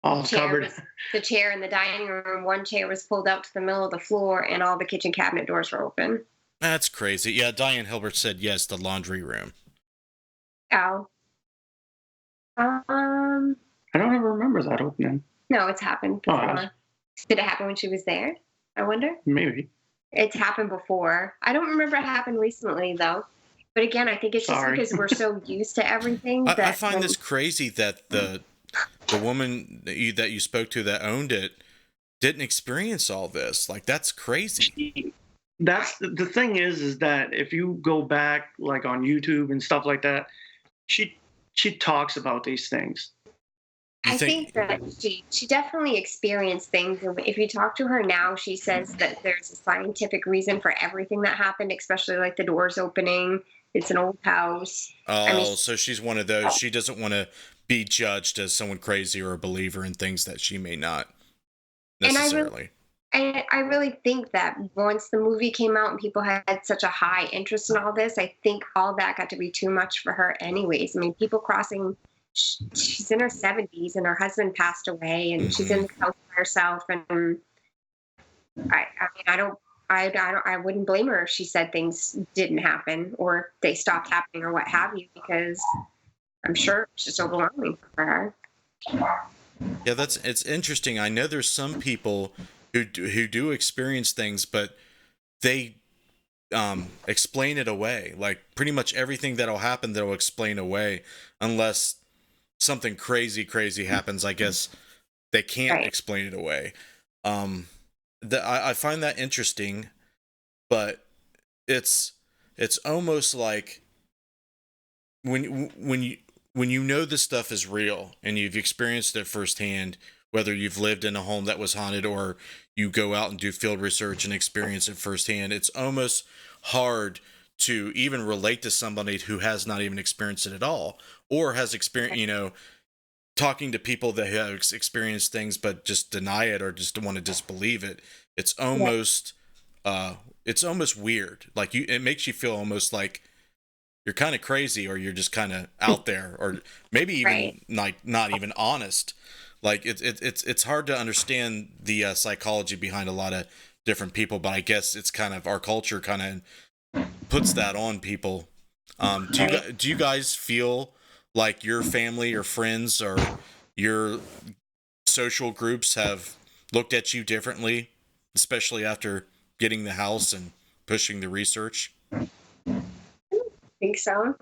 S3: All covered.
S4: the chair in the dining room, one chair was pulled out to the middle of the floor, and all the kitchen cabinet doors were open.
S1: That's crazy. Yeah, Diane Hilbert said yes, the laundry room.
S4: Oh.
S3: I don't ever remember that opening.
S4: No, it's happened
S3: Oh,
S4: before.
S3: it has?
S4: Did it happen when she was there? I wonder.
S3: Maybe.
S4: It's happened before. I don't remember it happened recently, though. But again, I think it's just
S3: Sorry.
S4: because we're so used to everything.
S1: I
S4: that
S1: find
S4: when-
S1: this crazy that the woman that you spoke to that owned it didn't experience all this. Like, that's crazy.
S3: That's the thing is that if you go back like on YouTube and stuff like that, she talks about these things.
S4: I think that she definitely experienced things. And if you talk to her now, she says that there's a scientific reason for everything that happened, especially like the doors opening. It's an old house.
S1: Oh, so she's one of those. She doesn't want to be judged as someone crazy or a believer in things that she may not necessarily.
S4: I really think that once the movie came out and people had such a high interest in all this, I think all that got to be too much for her anyways. I mean, people crossing, she's in her 70s and her husband passed away and she's in the house by herself. And I wouldn't blame her if she said things didn't happen or they stopped happening or what have you, because I'm sure it's just overwhelming for her.
S1: Yeah, it's interesting. I know there's some people who do experience things, but they explain it away. Like pretty much everything that'll happen, they'll explain away, unless something crazy happens. I guess they can't explain it away. I find that interesting, but it's almost like when you know this stuff is real and you've experienced it firsthand, whether you've lived in a home that was haunted or you go out and do field research and experience it firsthand, it's almost hard to even relate to somebody who has not even experienced it at all, or has experienced, talking to people that have experienced things but just deny it or just want to disbelieve it. It's almost weird. Like it makes you feel almost like you're kind of crazy, or you're just kind of out there, or maybe even like not even honest. Like it's hard to understand the psychology behind a lot of different people, but I guess it's kind of our culture kind of puts that on people. Do you guys feel like your family or friends or your social groups have looked at you differently, especially after getting the house and pushing the research?
S4: I think so.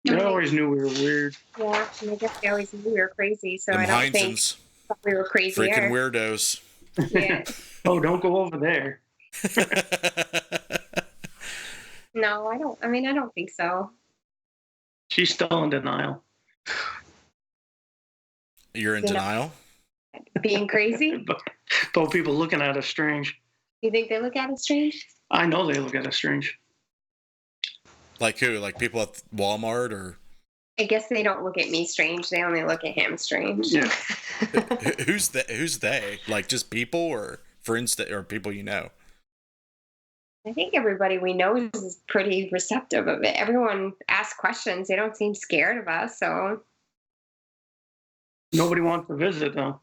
S3: They always knew we were weird.
S4: Yeah, and I guess they always knew we were crazy, so I don't
S1: Heinzens,
S4: think we were crazy.
S1: freaking weirdos.
S4: Yeah.
S3: Oh, don't go over there.
S4: No, I don't. I mean, I don't think so.
S3: She's still in denial.
S1: You're in denial?
S4: Being crazy?
S3: But people looking at us strange.
S4: You think they look at us strange?
S3: I know they look at us strange.
S1: Like who? Like people at Walmart, or?
S4: I guess they don't look at me strange. They only look at him strange.
S3: Yeah.
S1: Who's they? Like just people or friends or people you know?
S4: I think everybody we know is pretty receptive of it. Everyone asks questions. They don't seem scared of us, so.
S3: Nobody wants to visit, though.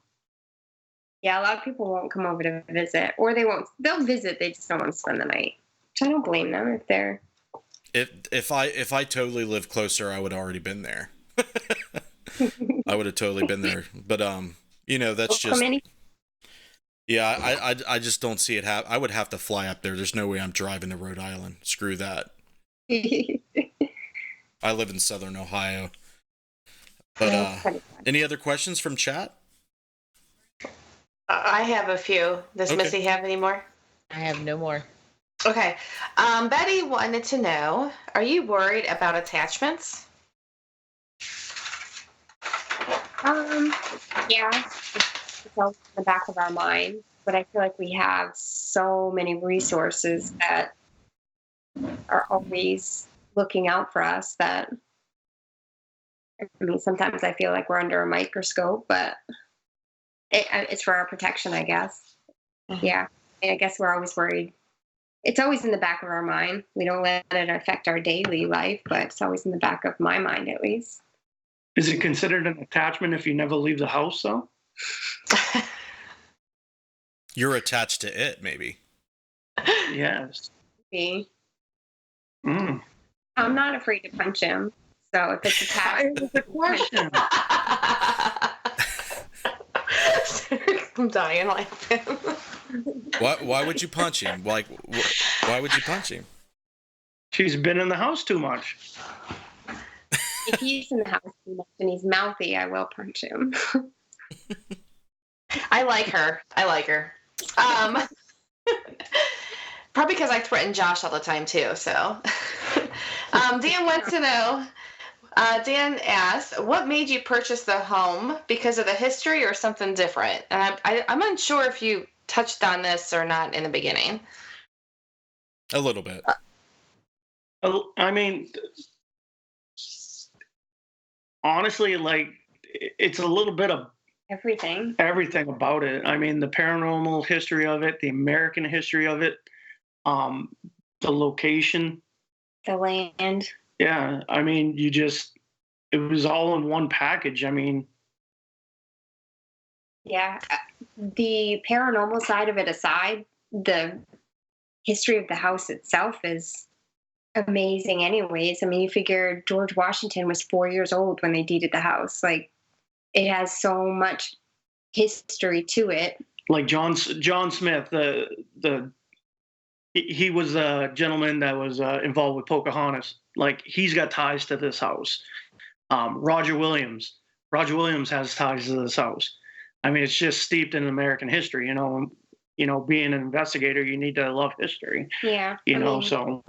S4: Yeah, a lot of people won't come over to visit, or they won't. They'll visit. They just don't want to spend the night. Which I don't blame them if they're.
S1: If I totally lived closer, I would have already been there. I would have totally been there. But that's just. Yeah, I just don't see it I would have to fly up there. There's no way I'm driving to Rhode Island. Screw that. I live in Southern Ohio. But any other questions from chat?
S6: I have a few. Does
S1: Okay.
S6: Missy have any more?
S5: I have no more.
S6: Okay. Betty wanted to know, are you worried about attachments?
S4: Yeah, it's always in the back of our mind, but I feel like we have so many resources that are always looking out for us that, I mean, sometimes I feel like we're under a microscope, but it's for our protection, I guess. Yeah, and I guess we're always worried. It's always in the back of our mind. We don't let it affect our daily life, but it's always in the back of my mind, at least.
S3: Is it considered an attachment if you never leave the house, though?
S1: You're attached to it, maybe.
S3: Yes.
S4: Me.
S3: Mm.
S4: I'm not afraid to punch him. So if it's attached,
S3: It's a question.
S6: I'm dying laughing.
S1: Why would you punch him? Like, why would you punch him?
S3: She's been in the house too much.
S4: if he's in the house too much and he's mouthy, I will punch him.
S6: I like her. Probably because I threaten Josh all the time too. So, Dan wants to know. Dan asks, "What made you purchase the home? Because of the history or something different?" And I'm unsure if you touched on this or not in the beginning.
S1: A little bit.
S3: I mean, honestly, like, it's a little bit of
S4: everything
S3: about it. I mean, the paranormal history of it, the American history of it, the location,
S4: the land.
S3: Yeah, I mean, it was all in one package. I mean,
S4: yeah, the paranormal side of it aside, the history of the house itself is amazing anyways. I mean, you figure George Washington was 4 years old when they deeded the house. Like, it has so much history to it.
S3: Like John Smith, he was a gentleman that was involved with Pocahontas. Like, he's got ties to this house. Roger Williams has ties to this house. I mean, it's just steeped in American history. You know, being an investigator, you need to love history.
S4: Yeah,
S3: so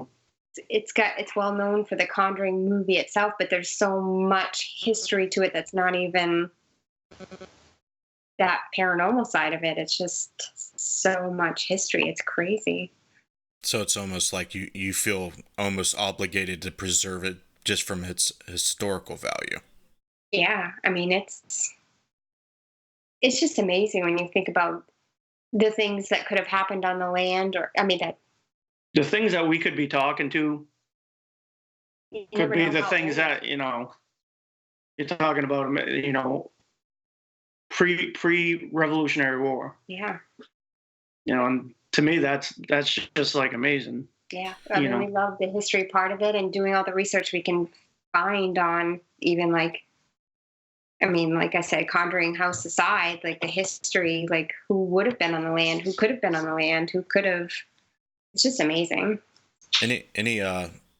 S4: it's well known for the Conjuring movie itself, but there's so much history to it that's not even that paranormal side of it. It's just so much history. It's crazy.
S1: So it's almost like you feel almost obligated to preserve it just from its historical value.
S4: Yeah, I mean, it's just amazing when you think about the things that could have happened on the land, or that
S3: the things that we could be talking to could be the things that you're talking about. Pre-Revolutionary War.
S4: Yeah.
S3: And to me, that's just like amazing.
S4: Yeah, we love the history part of it, and doing all the research we can find on even like I said, Conjuring House aside, like the history, like who would have been on the land, who could have been on the land, who could have. It's just amazing.
S1: Any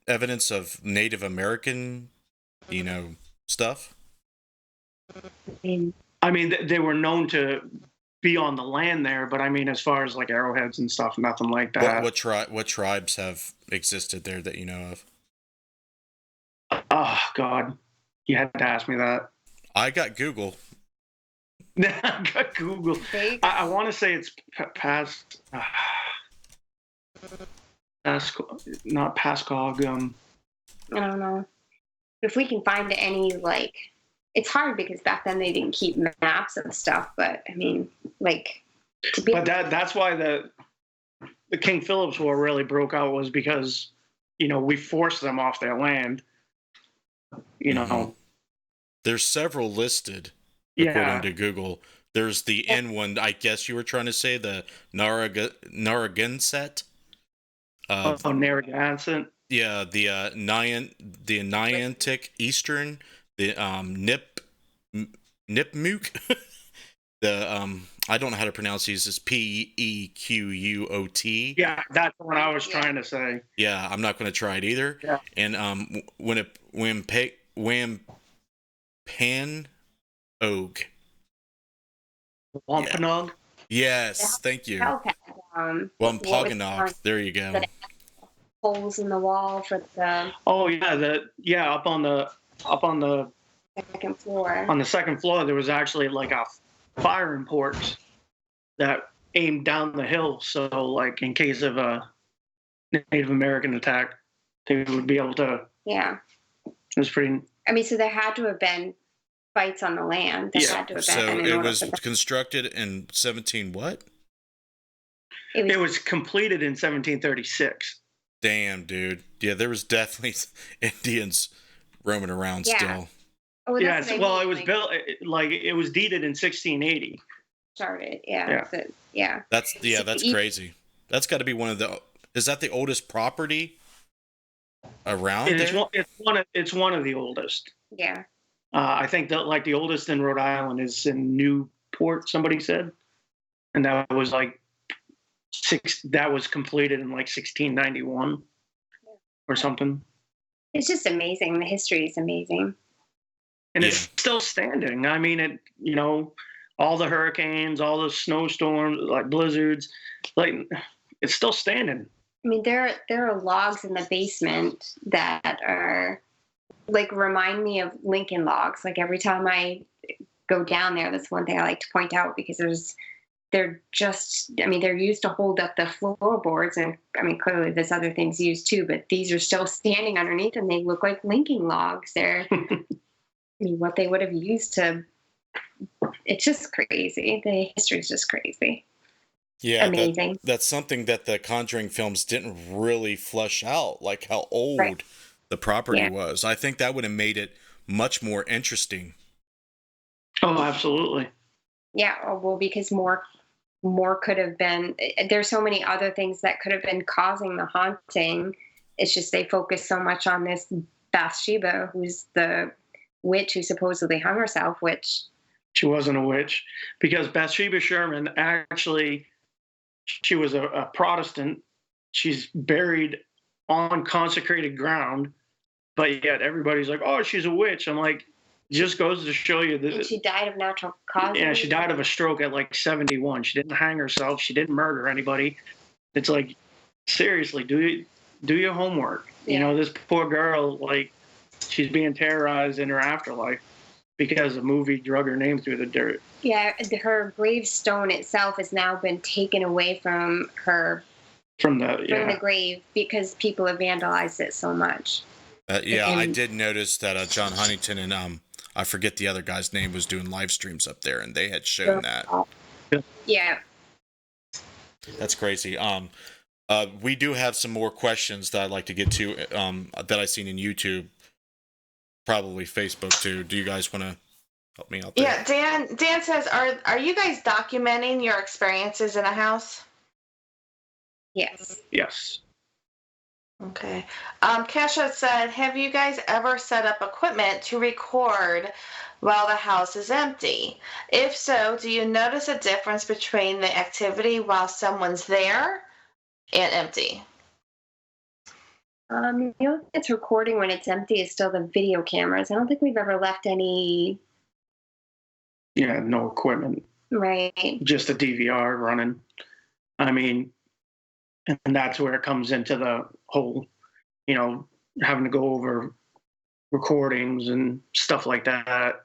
S1: evidence of Native American, stuff?
S3: I mean, they were known to be on the land there, but I mean, as far as like arrowheads and stuff, nothing like that.
S1: What tribes have existed there that you know of?
S3: Oh God, you had to ask me that.
S1: I got Google.
S3: I got Google. I want to say it's past. Not Pascog.
S4: I don't know if we can find any like. It's hard because back then they didn't keep maps and stuff, but I mean, like.
S3: But that's why the King Philip's War really broke out, was because we forced them off their land.
S1: Mm-hmm. There's several listed according to Google. There's the N one, I guess you were trying to say, the Narragansett.
S3: Narragansett.
S1: Yeah, the Niantic Eastern, the Nipmuc, the I don't know how to pronounce these. It's Pequuot.
S3: Yeah, that's what I was trying to say.
S1: Yeah, I'm not going to try it either.
S3: Yeah.
S1: And Pan Og.
S3: Wampanoag?
S1: Yes, thank you.
S4: Wampanoag.
S1: There you go.
S4: Holes in the wall for the.
S3: Oh yeah, up on the
S4: second floor.
S3: On the second floor, there was actually like a firing port that aimed down the hill. So, like, in case of a Native American attack, they would be able to.
S4: Yeah.
S3: It was pretty.
S4: I mean, so there had to have been fights on the land. There had to have been.
S1: So it was constructed in 17 what?
S3: It was completed in 1736.
S1: Damn, dude. Yeah, there was definitely Indians roaming around still.
S3: Oh, yeah, well, it was built like it was deeded in 1680.
S4: Started, yeah.
S1: That's crazy. That's got to be one of the. Is that the oldest property around there?
S3: It's one of the oldest.
S4: Yeah.
S3: I think that like the oldest in Rhode Island is in Newport. Somebody said, and that was like that was completed in like 1691 or something.
S4: It's just amazing. The history is amazing.
S3: And it's still standing. I mean, all the hurricanes, all the snowstorms, like blizzards, like it's still standing.
S4: I mean, there are logs in the basement that are like remind me of Lincoln logs. Like every time I go down there, that's one thing I like to point out because they're used to hold up the floorboards, and I mean, clearly there's other things used too, but these are still standing underneath, and they look like Lincoln logs. They're I mean, what they would have used to. It's just crazy. The history is just crazy.
S1: Yeah,
S4: amazing.
S1: That's something that the Conjuring films didn't really flush out, like how old the property was. I think that would have made it much more interesting.
S3: Oh, absolutely.
S4: Yeah, well, because more could have been. There's so many other things that could have been causing the haunting. It's just they focus so much on this Bathsheba, who's the witch who supposedly hung herself, which
S3: she wasn't a witch, because Bathsheba Sherman actually, she was a Protestant. She's buried on consecrated ground, but yet everybody's like, oh, she's a witch. I'm like, it just goes to show you that.
S4: And she died of natural causes.
S3: Yeah, she died of a stroke at like 71. She didn't hang herself. She didn't murder anybody. It's like, seriously, do your homework.
S4: Yeah.
S3: This poor girl, like, she's being terrorized in her afterlife because a movie drug her name through the dirt.
S4: Yeah, her gravestone itself has now been taken away from her from the grave because people have vandalized it so much.
S1: I did notice that John Huntington and I forget the other guy's name was doing live streams up there, and they had shown that.
S4: Yeah,
S1: that's crazy. We do have some more questions that I'd like to get to that I've seen in YouTube. Probably Facebook too. Do you guys want to help me out there?
S6: Yeah, Dan says, are you guys documenting your experiences in a house?
S4: Yes.
S3: Yes.
S6: Okay. Kesha said, have you guys ever set up equipment to record while the house is empty? If so, do you notice a difference between the activity while someone's there and empty?
S4: The only thing that's recording when it's empty is still the video cameras. I don't think we've ever left any.
S3: Yeah, no equipment.
S4: Right.
S3: Just a DVR running. I mean, and that's where it comes into the whole, having to go over recordings and stuff like that.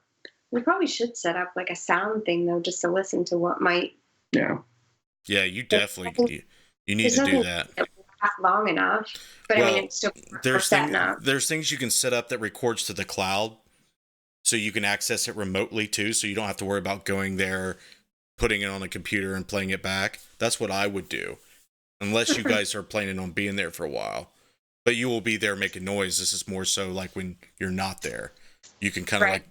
S4: We probably should set up like a sound thing though, just to listen to what might.
S3: Yeah.
S1: Yeah, you definitely you need to do that.
S4: Long enough, but I mean, it's still
S1: there's things you can set up that records to the cloud, so you can access it remotely too, so you don't have to worry about going there, putting it on a computer and playing it back. That's what I would do, unless you guys are planning on being there for a while. But you will be there making noise. This is more so like when you're not there, you can kind of like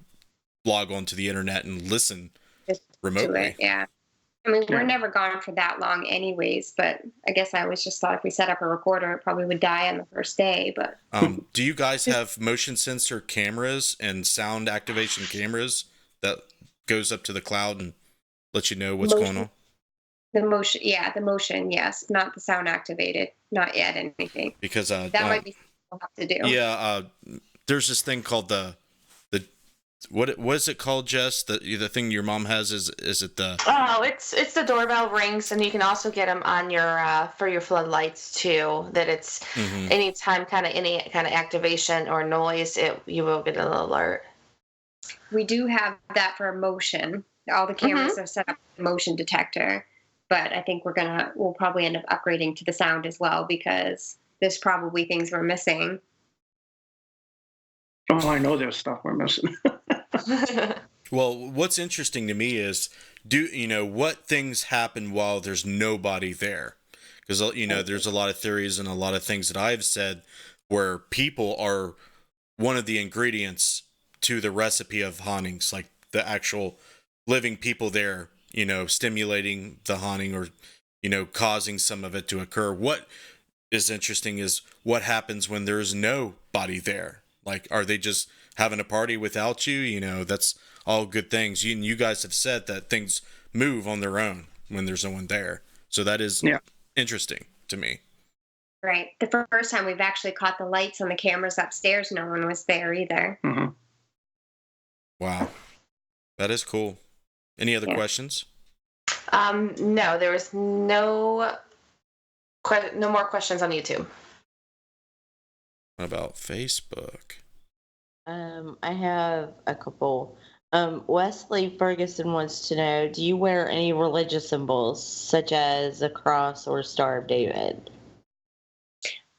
S1: log onto the internet and listen remotely.
S4: Yeah. I mean, we're
S3: Yeah.
S4: never gone for that long anyways, but I guess I always just thought if we set up a recorder, it probably would die on the first day, but
S1: Do you guys have motion sensor cameras and sound activation cameras that goes up to the cloud and lets you know what's going on?
S4: the motion, yes, not the sound activated, not yet anything.
S1: Because
S4: That might be something we'll have to do.
S1: yeah, there's this thing called the what is it called, Jess? The thing your mom has is it the
S6: Oh, it's the doorbell rings, and you can also get them on your for your floodlights too. That it's anytime any kind of activation or noise, you will get an alert.
S4: We do have that for motion. All the cameras are set up with a motion detector, but I think we'll probably end up upgrading to the sound as well because there's probably things we're missing.
S3: Oh, I know there's stuff we're missing.
S1: Well, what's interesting to me is what things happen while there's nobody there? Because there's a lot of theories and a lot of things that I've said where people are one of the ingredients to the recipe of hauntings, like the actual living people there, stimulating the haunting or causing some of it to occur. What is interesting is what happens when there's nobody there. Like, are they just having a party without you? That's all good things. You guys have said that things move on their own when there's no one there. So that is interesting to me.
S4: Right. The first time we've actually caught the lights on the cameras upstairs, no one was there either.
S3: Mm-hmm.
S1: Wow. That is cool. Any other questions?
S6: No, there was no more questions on YouTube.
S1: What about Facebook?
S5: I have a couple. Wesley Ferguson wants to know, do you wear any religious symbols, such as a cross or Star of David?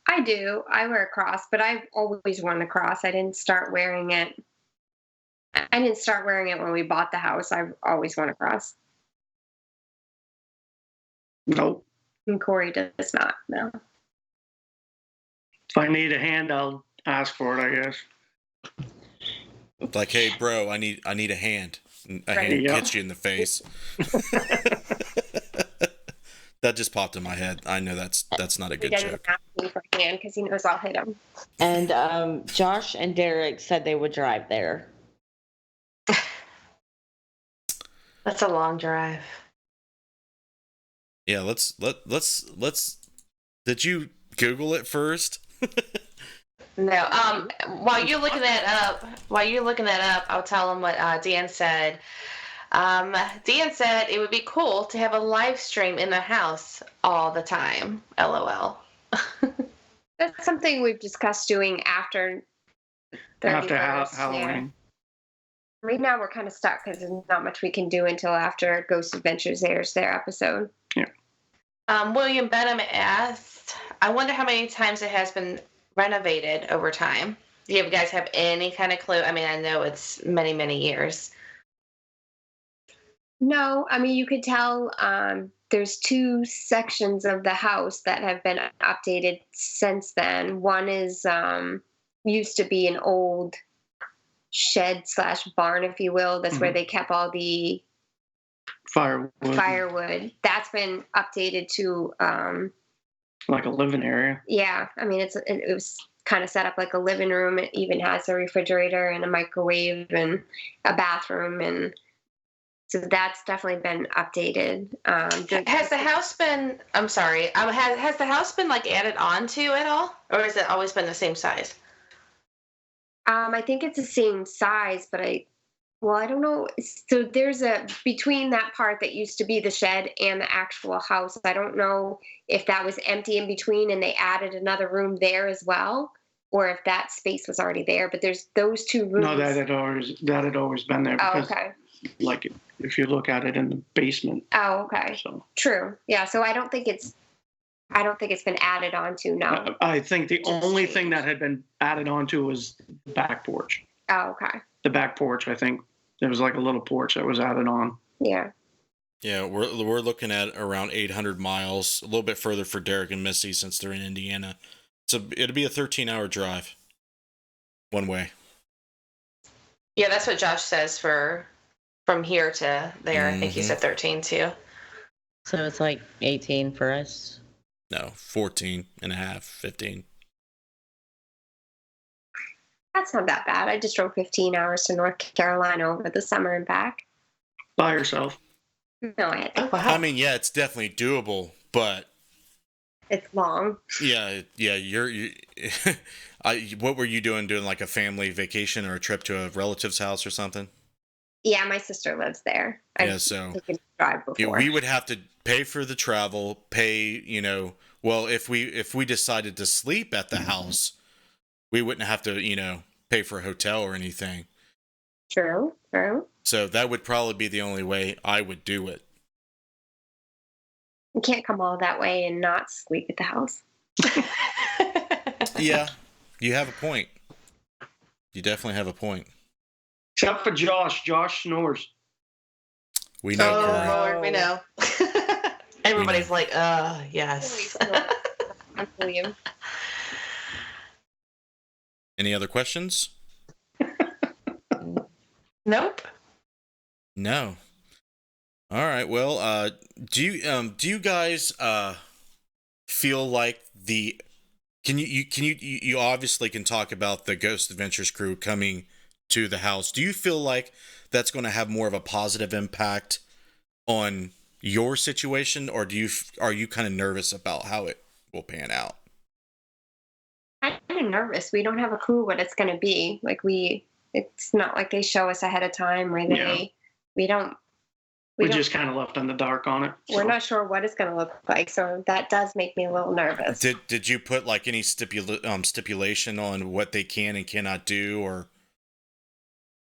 S4: I do. I wear a cross, but I've always worn the cross. I didn't start wearing it when we bought the house. I've always worn a cross.
S3: Nope.
S4: And Cory does not, no.
S3: If I need a hand, I'll ask for it, I guess.
S1: Like, hey, bro, I need a hand. A hand hits you in the face. That just popped in my head. I know that's not a good joke.
S4: He doesn't ask me for a hand because he knows I'll hit him.
S5: And Josh and Derek said they would drive there.
S6: That's a long drive.
S1: Yeah, let's. Did you Google it first?
S6: No. While you're looking that up, I'll tell them what Dan said. Dan said it would be cool to have a live stream in the house all the time. LOL.
S4: That's something we've discussed doing after
S3: Halloween.
S4: Yeah. Right now we're kind of stuck because there's not much we can do until after Ghost Adventures airs their episode.
S3: Yeah.
S6: William Benham asked, I wonder how many times it has been renovated over time. Do you guys have any kind of clue? I mean, I know it's many, many years.
S4: No, I mean, you could tell there's two sections of the house that have been updated since then. One is used to be an old shed/barn, if you will. That's where they kept all the firewood. That's been updated to
S3: like a living area.
S4: Yeah, I mean, it was kind of set up like a living room. It even has a refrigerator and a microwave and a bathroom, and so that's definitely been updated.
S6: Has the house been? I'm sorry. Has the house been like added on to at all, or has it always been the same size?
S4: I think it's the same size, but I don't know. So there's between that part that used to be the shed and the actual house. I don't know if that was empty in between and they added another room there as well, or if that space was already there. But there's those two rooms.
S3: No, that had always been there. Because,
S4: okay.
S3: Like if you look at it in the basement.
S4: Oh, okay.
S3: So.
S4: True. Yeah. So I don't think it's been added onto. No.
S3: I think the only thing that had been added onto was the back porch.
S4: Oh, okay.
S3: The back porch, I think there was like a little porch that was added on.
S4: Yeah.
S1: Yeah, we're looking at around 800 miles, a little bit further for Derek and Missy since they're in Indiana. It'll be a 13-hour drive, one way.
S6: Yeah, that's what Josh says from here to there. I think he said 13 too.
S5: So it's like 18 for us.
S1: No, 14 and a half, 15.
S4: That's not that bad. I just drove 15 hours to North Carolina over the summer and back.
S3: By yourself.
S4: No, I had to.
S6: Oh, wow.
S1: I mean, yeah, it's definitely doable, but
S4: It's long.
S1: yeah, you're what were you doing like a family vacation or a trip to a relative's house or something?
S4: Yeah, my sister lives there.
S1: Yeah, so
S4: taken a drive before.
S1: we would have to pay for the travel, pay, well, if we decided to sleep at the house, we wouldn't have to, pay for a hotel or anything.
S4: True.
S1: So that would probably be the only way I would do it.
S4: You can't come all that way and not sleep at the house.
S1: Yeah, you have a point. You definitely have a point.
S3: Except for Josh. Josh snores.
S1: We know,
S6: Oh,
S1: Cory.
S6: Lord, we know. Everybody's like, yes.
S4: William.
S1: Any other questions?
S6: Nope.
S1: No. All right. Well, do you guys feel like you obviously can talk about the Ghost Adventures crew coming to the house. Do you feel like that's going to have more of a positive impact on your situation, or are you kind of nervous about how it will pan out?
S4: I'm kind of nervous. We don't have a clue what it's going to be. It's not like they show us ahead of time where we
S3: just kind of left in the dark on it.
S4: We're not sure what it's going to look like, so that does make me a little nervous.
S1: Did you put like any stipulation on what they can and cannot do, or?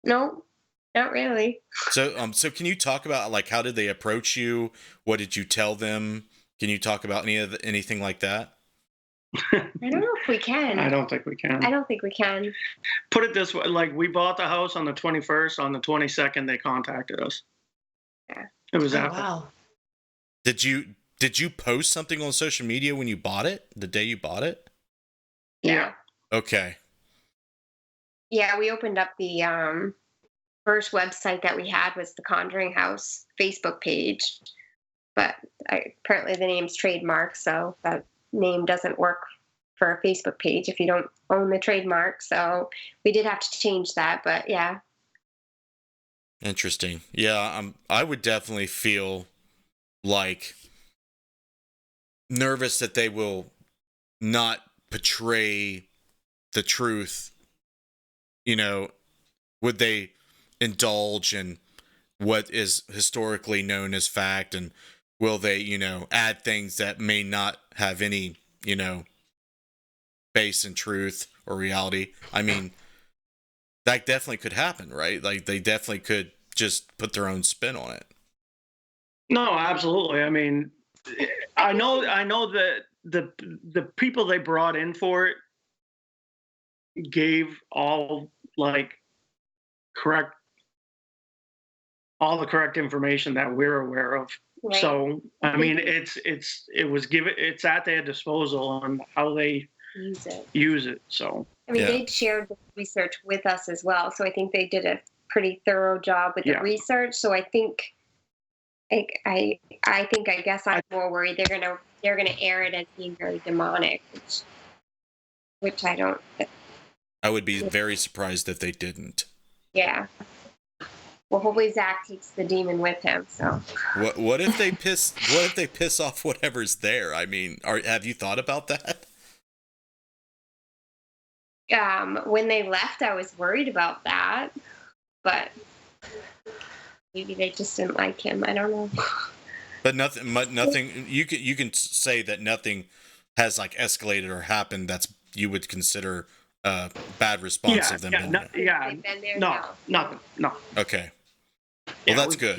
S4: No, not really.
S1: So can you talk about like how did they approach you? What did you tell them? Can you talk about anything like that?
S4: I don't know if we can.
S3: I don't think we can. Put it this way, like we bought the house on the 21st. On the 22nd, they contacted us.
S4: Yeah.
S3: It was
S6: after. Wow.
S1: Did you post something on social media when you bought it? The day you bought it?
S4: Yeah.
S1: Okay.
S4: Yeah, we opened up the first website that we had was the Conjuring House Facebook page, but apparently the name's trademarked, so that name doesn't work for a Facebook page if you don't own the trademark. So we did have to change that, but yeah.
S1: Interesting. Yeah, I would definitely feel like nervous that they will not portray the truth. Would they indulge in what is historically known as fact, and will they, add things that may not have any, base in truth or reality? I mean, that definitely could happen, right? Like they definitely could just put their own spin on it.
S3: No, absolutely. I mean, I know that the people they brought in for it gave all the correct information that we're aware of. Right. So I mean, it's at their disposal on how they use it. So
S4: I mean, they shared the research with us as well. So I think they did a pretty thorough job with the research. So I think, I guess I'm more worried they're gonna air it as being very demonic, which I don't.
S1: I would be very surprised if they didn't.
S4: Yeah. Well, hopefully Zach takes the demon with him. So.
S1: What if they piss off whatever's there? I mean, have you thought about that?
S4: When they left, I was worried about that, but maybe they just didn't like him. I don't know.
S1: But nothing. You can say that nothing has like escalated or happened that's you would consider a bad response of them.
S3: Nothing. No.
S1: Okay. Well, that's good.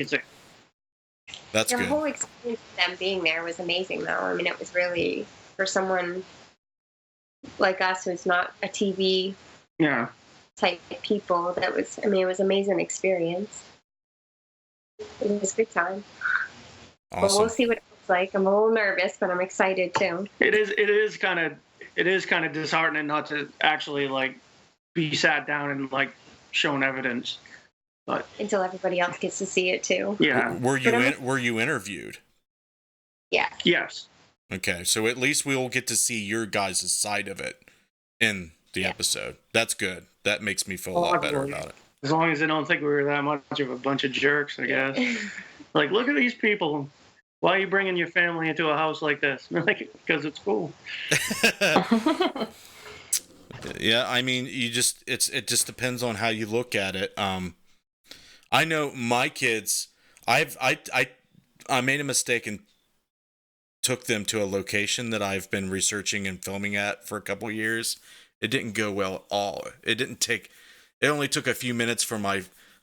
S1: That's good.
S4: The whole experience of them being there was amazing, though. I mean, it was really, for someone like us who's not a TV type people, it was an amazing experience. It was a good time.
S1: Awesome.
S4: But we'll see what it looks like. I'm a little nervous, but I'm excited too.
S3: It is kind of disheartening not to actually like be sat down and like shown evidence. But
S4: until everybody else gets to see it too.
S3: Yeah.
S1: Were you interviewed?
S4: Yeah.
S3: Yes.
S1: Okay, so at least we will get to see your guys' side of it in the episode. That's good. That makes me feel a lot better about it.
S3: As long as they don't think we were that much of a bunch of jerks, I guess. Like, look at these people. Why are you bringing your family into a house like this? Because it's cool.
S1: Yeah, I mean, it just depends on how you look at it. I know my kids. I made a mistake and took them to a location that I've been researching and filming at for a couple of years. It didn't go well at all. It only took a few minutes for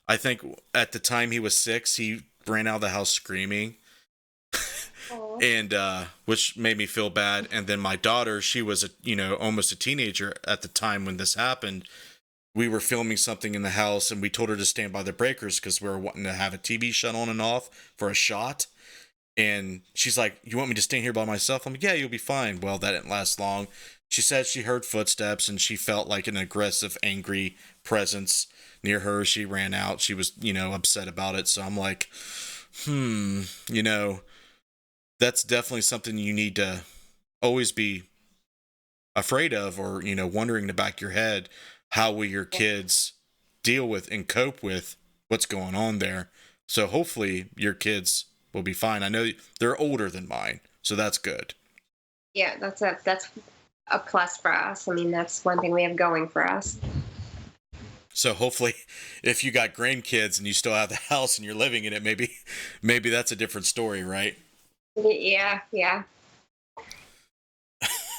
S1: I think at the time he was 6, he ran out of the house screaming. And which made me feel bad. And then my daughter, she was almost a teenager at the time when this happened. We were filming something in the house and we told her to stand by the breakers because we were wanting to have a TV shut on and off for a shot. And she's like, "You want me to stand here by myself?" I'm like, "Yeah, you'll be fine." Well, that didn't last long. She said she heard footsteps and she felt like an aggressive, angry presence near her. She ran out. She was, upset about it. So I'm like, that's definitely something you need to always be afraid of, or, wondering in the back of your head, how will your kids deal with and cope with what's going on there? So hopefully your kids will be fine. I know they're older than mine, so that's good.
S4: Yeah, that's a plus for us. I mean, that's one thing we have going for us.
S1: So hopefully if you got grandkids and you still have the house and you're living in it, maybe that's a different story, right?
S4: Yeah. Yeah,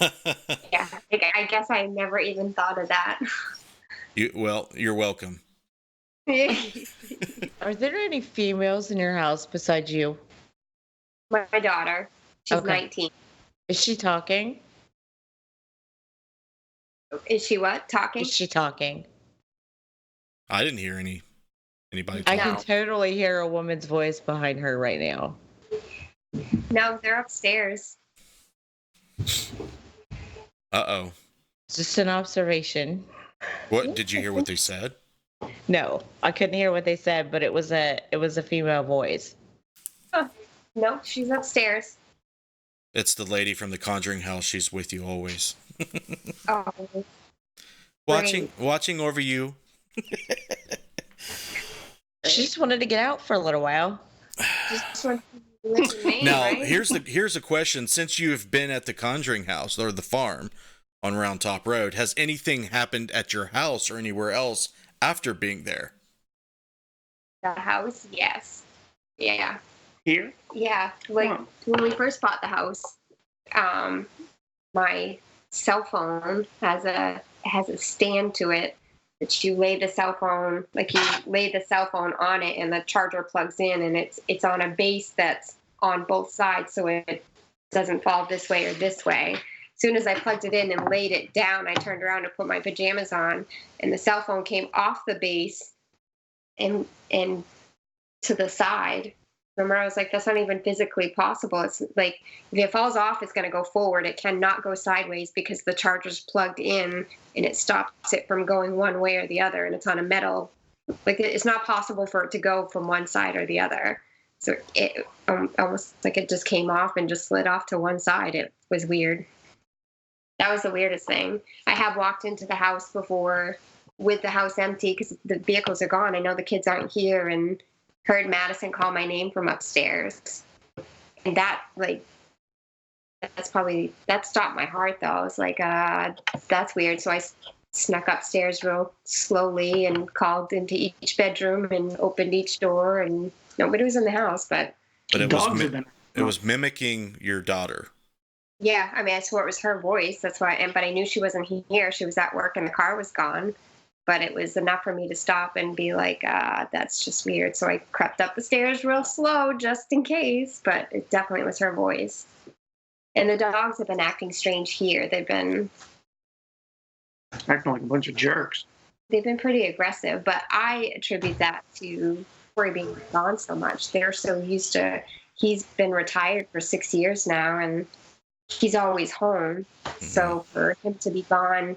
S4: I guess I never even thought of that.
S1: You're welcome.
S5: Are there any females in your house besides you?
S4: My daughter. She's 19.
S5: Is she talking?
S4: Is she what? Talking?
S5: Is she talking?
S1: I didn't hear anybody
S5: I
S1: talking.
S5: can totally hear a woman's voice behind her right now.
S4: No, they're upstairs.
S1: Uh-oh.
S5: Just an observation.
S1: What did you hear what they said?
S5: No, I couldn't hear what they said, but it was a female voice.
S4: No, she's upstairs.
S1: It's the lady from the Conjuring House. She's with you always.
S4: Oh.
S1: Watching over you.
S5: She just wanted to get out for a little while.
S4: Just wanted to live in Maine,
S1: Now,
S4: right?
S1: here's a question. Since you've been at the Conjuring House or the farm on Round Top Road, has anything happened at your house or anywhere else after being there?
S4: The house, yes. Yeah.
S3: Here?
S4: Yeah. Like when we first bought the house, my cell phone has a stand to it that you lay the cell phone, on it and the charger plugs in, and it's on a base that's on both sides so it doesn't fall this way or this way. As soon as I plugged it in and laid it down, I turned around to put my pajamas on, and the cell phone came off the base and to the side. Remember, I was like, that's not even physically possible. It's like, if it falls off, it's going to go forward. It cannot go sideways because the charger's plugged in and it stops it from going one way or the other. And it's on a metal. Like, it's not possible for it to go from one side or the other. So it almost like it just came off and just slid off to one side. It was weird. That was the weirdest thing. I have walked into the house before with the house empty because the vehicles are gone. I know the kids aren't here, and heard Madison call my name from upstairs. And that stopped my heart, though. I was like, that's weird. So I snuck upstairs real slowly and called into each bedroom and opened each door, and nobody was in the house, but
S1: it was mimicking your daughter.
S4: Yeah, I mean, I swore it was her voice. That's why, but I knew she wasn't here. She was at work and the car was gone. But it was enough for me to stop and be like, that's just weird. So I crept up the stairs real slow just in case, but it definitely was her voice. And the dogs have been acting strange here. They've been
S3: acting like a bunch of jerks.
S4: They've been pretty aggressive, but I attribute that to Cory being gone so much. They're so used to, he's been retired for 6 years now, and he's always home. So for him to be gone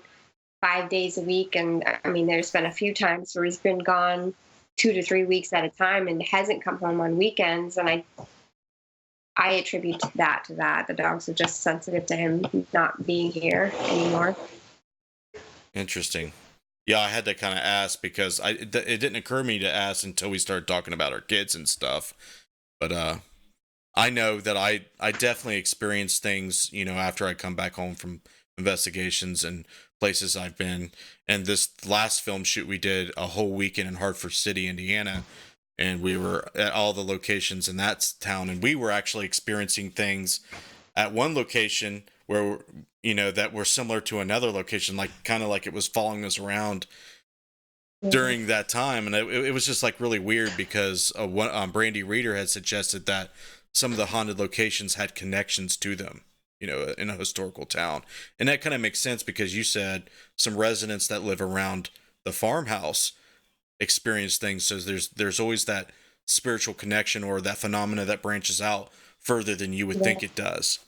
S4: 5 days a week, and I mean, there's been a few times where he's been gone 2 to 3 weeks at a time and hasn't come home on weekends, and I attribute that to that. The dogs are just sensitive to him not being here anymore.
S1: Interesting. Yeah, I had to kind of ask because it didn't occur to me to ask until we started talking about our kids and stuff. But I know that I definitely experience things, you know, after I come back home from investigations and places I've been. And this last film shoot we did a whole weekend in Hartford City, Indiana, and we were at all the locations in that town, and we were actually experiencing things at one location where, you know, that were similar to another location, like kind of like it was following us around during that time. And it was just like really weird because Brandy Reeder had suggested that some of the haunted locations had connections to them, you know, in a historical town. And that kind of makes sense because you said some residents that live around the farmhouse experience things. So there's always that spiritual connection or that phenomena that branches out further than you would think it does.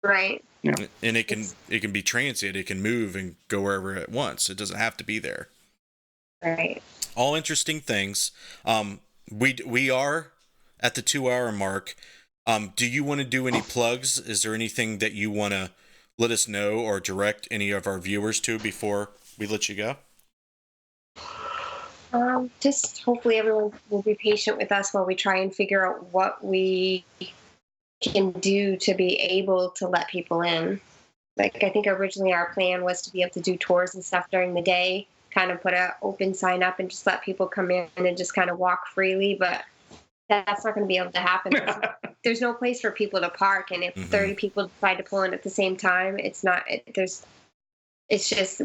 S4: Right.
S3: Yeah.
S1: And it can be transient. It can move and go wherever it wants. It doesn't have to be there.
S4: Right.
S1: All interesting things. We are at the 2-hour mark. Do you want to do any plugs? Is there anything that you want to let us know or direct any of our viewers to before we let you go?
S4: Just hopefully everyone will be patient with us while we try and figure out what we can do to be able to let people in. Like, I think originally our plan was to be able to do tours and stuff during the day, kind of put an open sign up and just let people come in and just kind of walk freely, but that's not going to be able to happen. There's no place for people to park, and if 30 people decide to pull in at the same time, it's just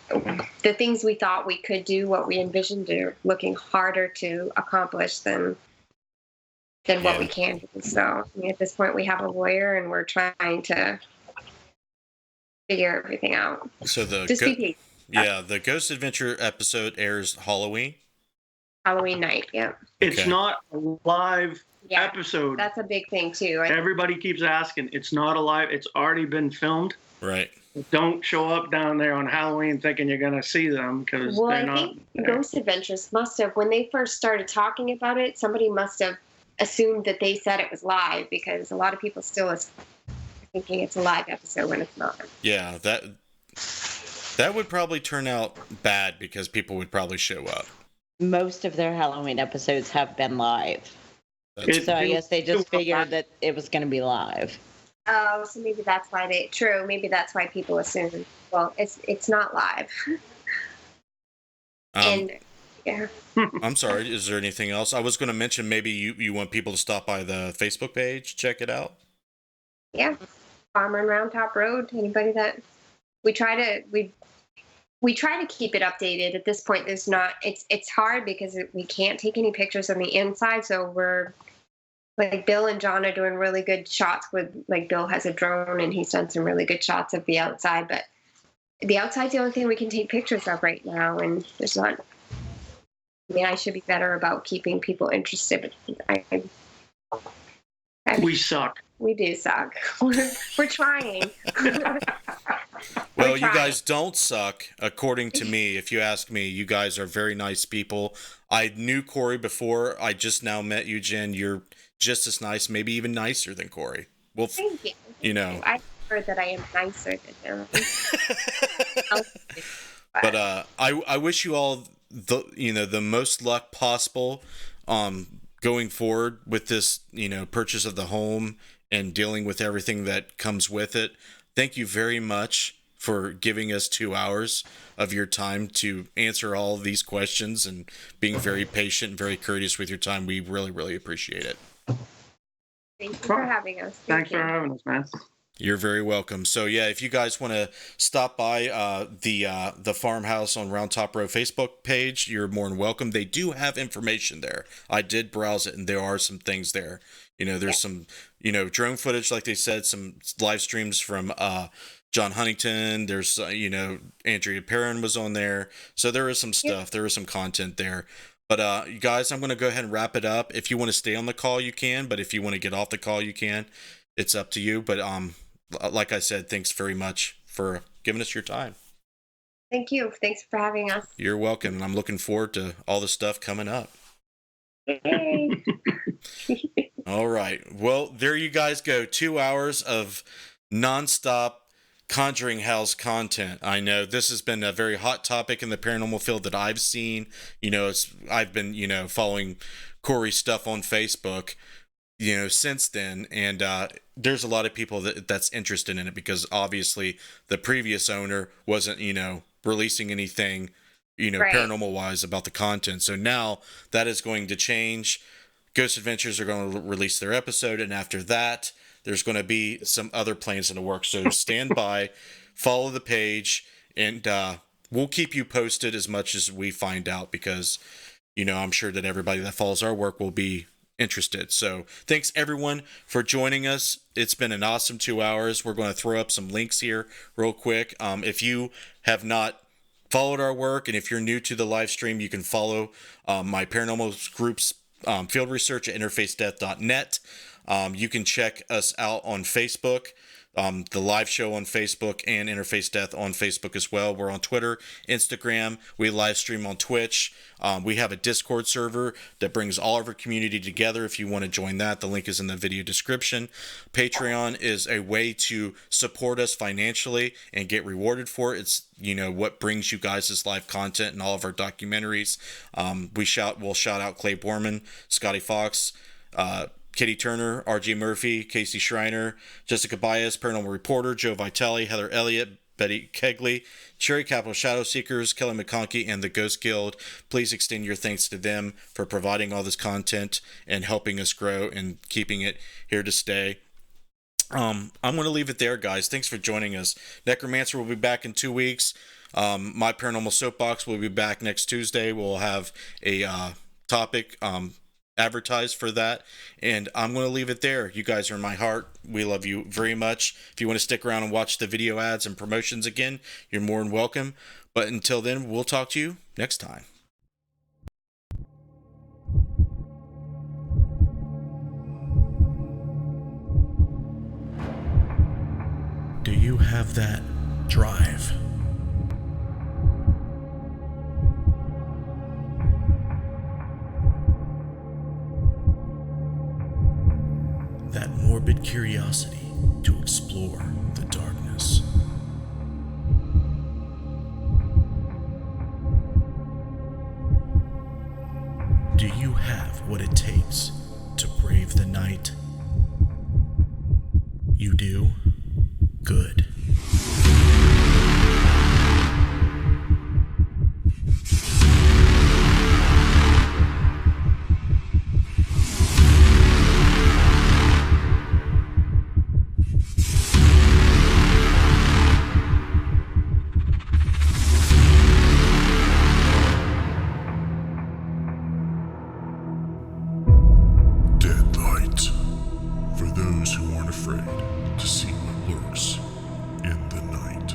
S4: the things we thought we could do, what we envisioned, are looking harder to accomplish than what we can do. So I mean, at this point, we have a lawyer, and we're trying to figure everything out.
S1: So the the Ghost Adventure episode airs Halloween
S4: night. Yeah,
S3: it's not a live episode.
S4: That's a big thing too.
S3: Everybody keeps asking. It's not a live. It's already been filmed.
S1: Right.
S3: Don't show up down there on Halloween thinking you're going to see them, because they're not. I think
S4: Ghost Adventures must have, when they first started talking about it, somebody must have assumed that they said it was live, because a lot of people still are thinking it's a live episode when it's not.
S1: Yeah, that would probably turn out bad because people would probably show up.
S5: Most of their Halloween episodes have been live. So I guess they just figured that it was going to be live.
S4: Oh, so maybe that's why maybe that's why people assume. Well, it's not live. And yeah.
S1: I'm sorry, is there anything else? I was going to mention maybe you want people to stop by the Facebook page, check it out.
S4: Yeah. Farmer and Round Top Road. Anybody that we try to keep it updated. At this point, there's not. It's hard because we can't take any pictures on the inside, so we're like Bill and John are doing really good shots with, like, Bill has a drone and he's done some really good shots of the outside, but the outside's the only thing we can take pictures of right now, and there's not. I mean, I should be better about keeping people interested.
S3: We suck.
S4: We do suck. We're trying.
S1: Well, you guys don't suck, according to me. If you ask me, you guys are very nice people. I knew Cory before. I just now met you, Jen. You're just as nice, maybe even nicer than Cory. Well,
S4: thank you.
S1: You know,
S4: I heard that I am nicer than him.
S1: But I wish you all the most luck possible going forward with this, purchase of the home and dealing with everything that comes with it. Thank you very much for giving us 2 hours of your time to answer all of these questions and being very patient and very courteous with your time. We really, really appreciate it.
S4: Thank you for having us.
S3: Thanks for having us, man.
S1: You're very welcome. So yeah, if you guys want to stop by the farmhouse on Round Top Road Facebook page, you're more than welcome. They do have information there. I did browse it, and there are some things there. There's some drone footage, like they said, some live streams from John Huntington. There's Andrea Perrin was on there, so there is some stuff. There is some content there. But you guys, I'm going to go ahead and wrap it up. If you want to stay on the call, you can. But if you want to get off the call, you can. It's up to you. But like I said, thanks very much for giving us your time.
S4: Thank you. Thanks for having us.
S1: You're welcome. And I'm looking forward to all the stuff coming up.
S4: Yay.
S1: All right. Well, there you guys go. 2 hours of nonstop Conjuring House content. I know this has been a very hot topic in the paranormal field that I've seen. I've been, following Cory's stuff on Facebook, since then. And there's a lot of people that's interested in it because obviously the previous owner wasn't, releasing anything,
S4: Right.
S1: paranormal wise about the content. So now that is going to change. Ghost Adventures are going to release their episode, and after that, there's going to be some other plans in the works. So stand by, follow the page, and we'll keep you posted as much as we find out because, I'm sure that everybody that follows our work will be interested. So thanks everyone for joining us. It's been an awesome 2 hours. We're going to throw up some links here real quick. If you have not followed our work, and if you're new to the live stream, you can follow my paranormal group's field research at interfacedeath.net. You can check us out on Facebook, the live show on Facebook, and Interface Death on Facebook as well. We're on Twitter, Instagram. We live stream on Twitch. We have a Discord server that brings all of our community together. If you want to join that, the link is in the video description. Patreon is a way to support us financially and get rewarded for it. It's what brings you guys this live content and all of our documentaries. We'll shout out Clay Borman, Scotty Fox, Kitty Turner, R.G. Murphy, Casey Schreiner, Jessica Baez, Paranormal Reporter, Joe Vitale, Heather Elliott, Betty Kegley, Cherry Capital Shadow Seekers, Kelly McConkey, and the Ghost Guild. Please extend your thanks to them for providing all this content and helping us grow and keeping it here to stay. I'm going to leave it there, guys. Thanks for joining us. Necromancer will be back in 2 weeks. My Paranormal Soapbox will be back next Tuesday. We'll have a topic advertised for that, and I'm going to leave it there. You guys are in my heart. We love you very much. If you want to stick around and watch the video ads and promotions again, you're more than welcome. But until then, we'll talk to you next time. Do you have that drive? That morbid curiosity to explore the darkness? Do you have what it takes to brave the night? You do? Good. Dead light. For those who aren't afraid to see what lurks in the night.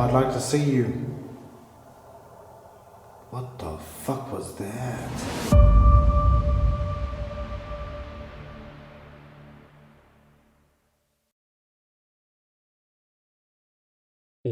S8: I'd like to see you. What the fuck was that?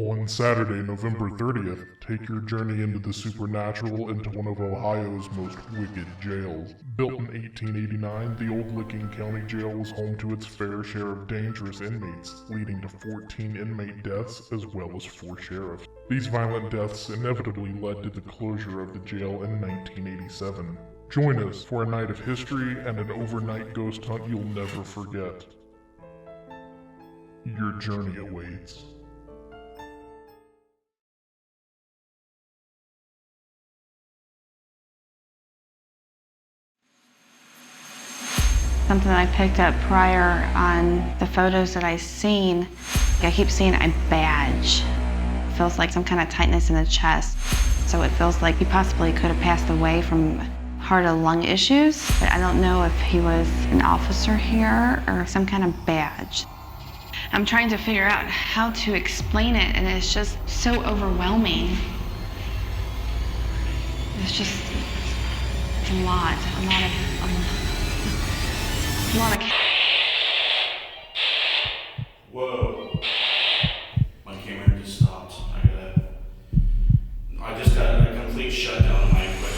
S7: On Saturday, November 30th, take your journey into the supernatural into one of Ohio's most wicked jails. Built in 1889, the old Licking County Jail was home to its fair share of dangerous inmates, leading to 14 inmate deaths as well as 4 sheriffs. These violent deaths inevitably led to the closure of the jail in 1987. Join us for a night of history and an overnight ghost hunt you'll never forget. Your journey awaits.
S9: Something that I picked up prior on the photos that I've seen, I keep seeing a badge. It feels like some kind of tightness in the chest. So it feels like he possibly could have passed away from heart or lung issues. But I don't know if he was an officer here or some kind of badge. I'm trying to figure out how to explain it, and it's just so overwhelming. It's a lot of
S1: Whoa. My camera just stopped. I just got a complete shutdown of my equipment.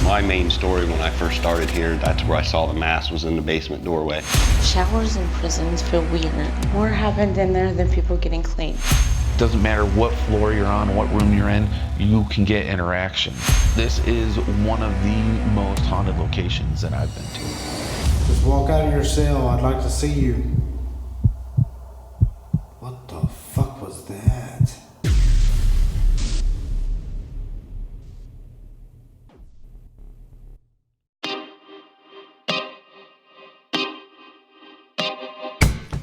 S10: My main story when I first started here, that's where I saw the mass, was in the basement doorway.
S5: Showers in prisons feel weird. More happened in there than people getting clean.
S11: Doesn't matter what floor you're on, what room you're in, you can get interaction. This is one of the most haunted locations that I've been to.
S8: Just walk out of your cell. I'd like to see you. What the fuck was that?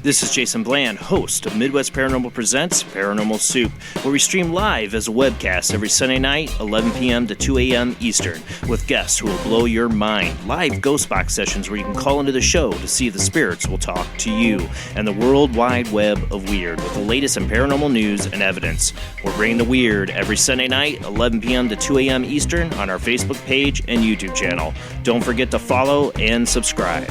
S12: This is Jason Bland, host of Midwest Paranormal Presents Paranormal Soup, where we stream live as a webcast every Sunday night, 11 p.m. to 2 a.m. Eastern, with guests who will blow your mind. Live ghost box sessions where you can call into the show to see if the spirits will talk to you, and the world wide web of weird with the latest in paranormal news and evidence. We're bringing the weird every Sunday night, 11 p.m. to 2 a.m. Eastern on our Facebook page and YouTube channel. Don't forget to follow and subscribe.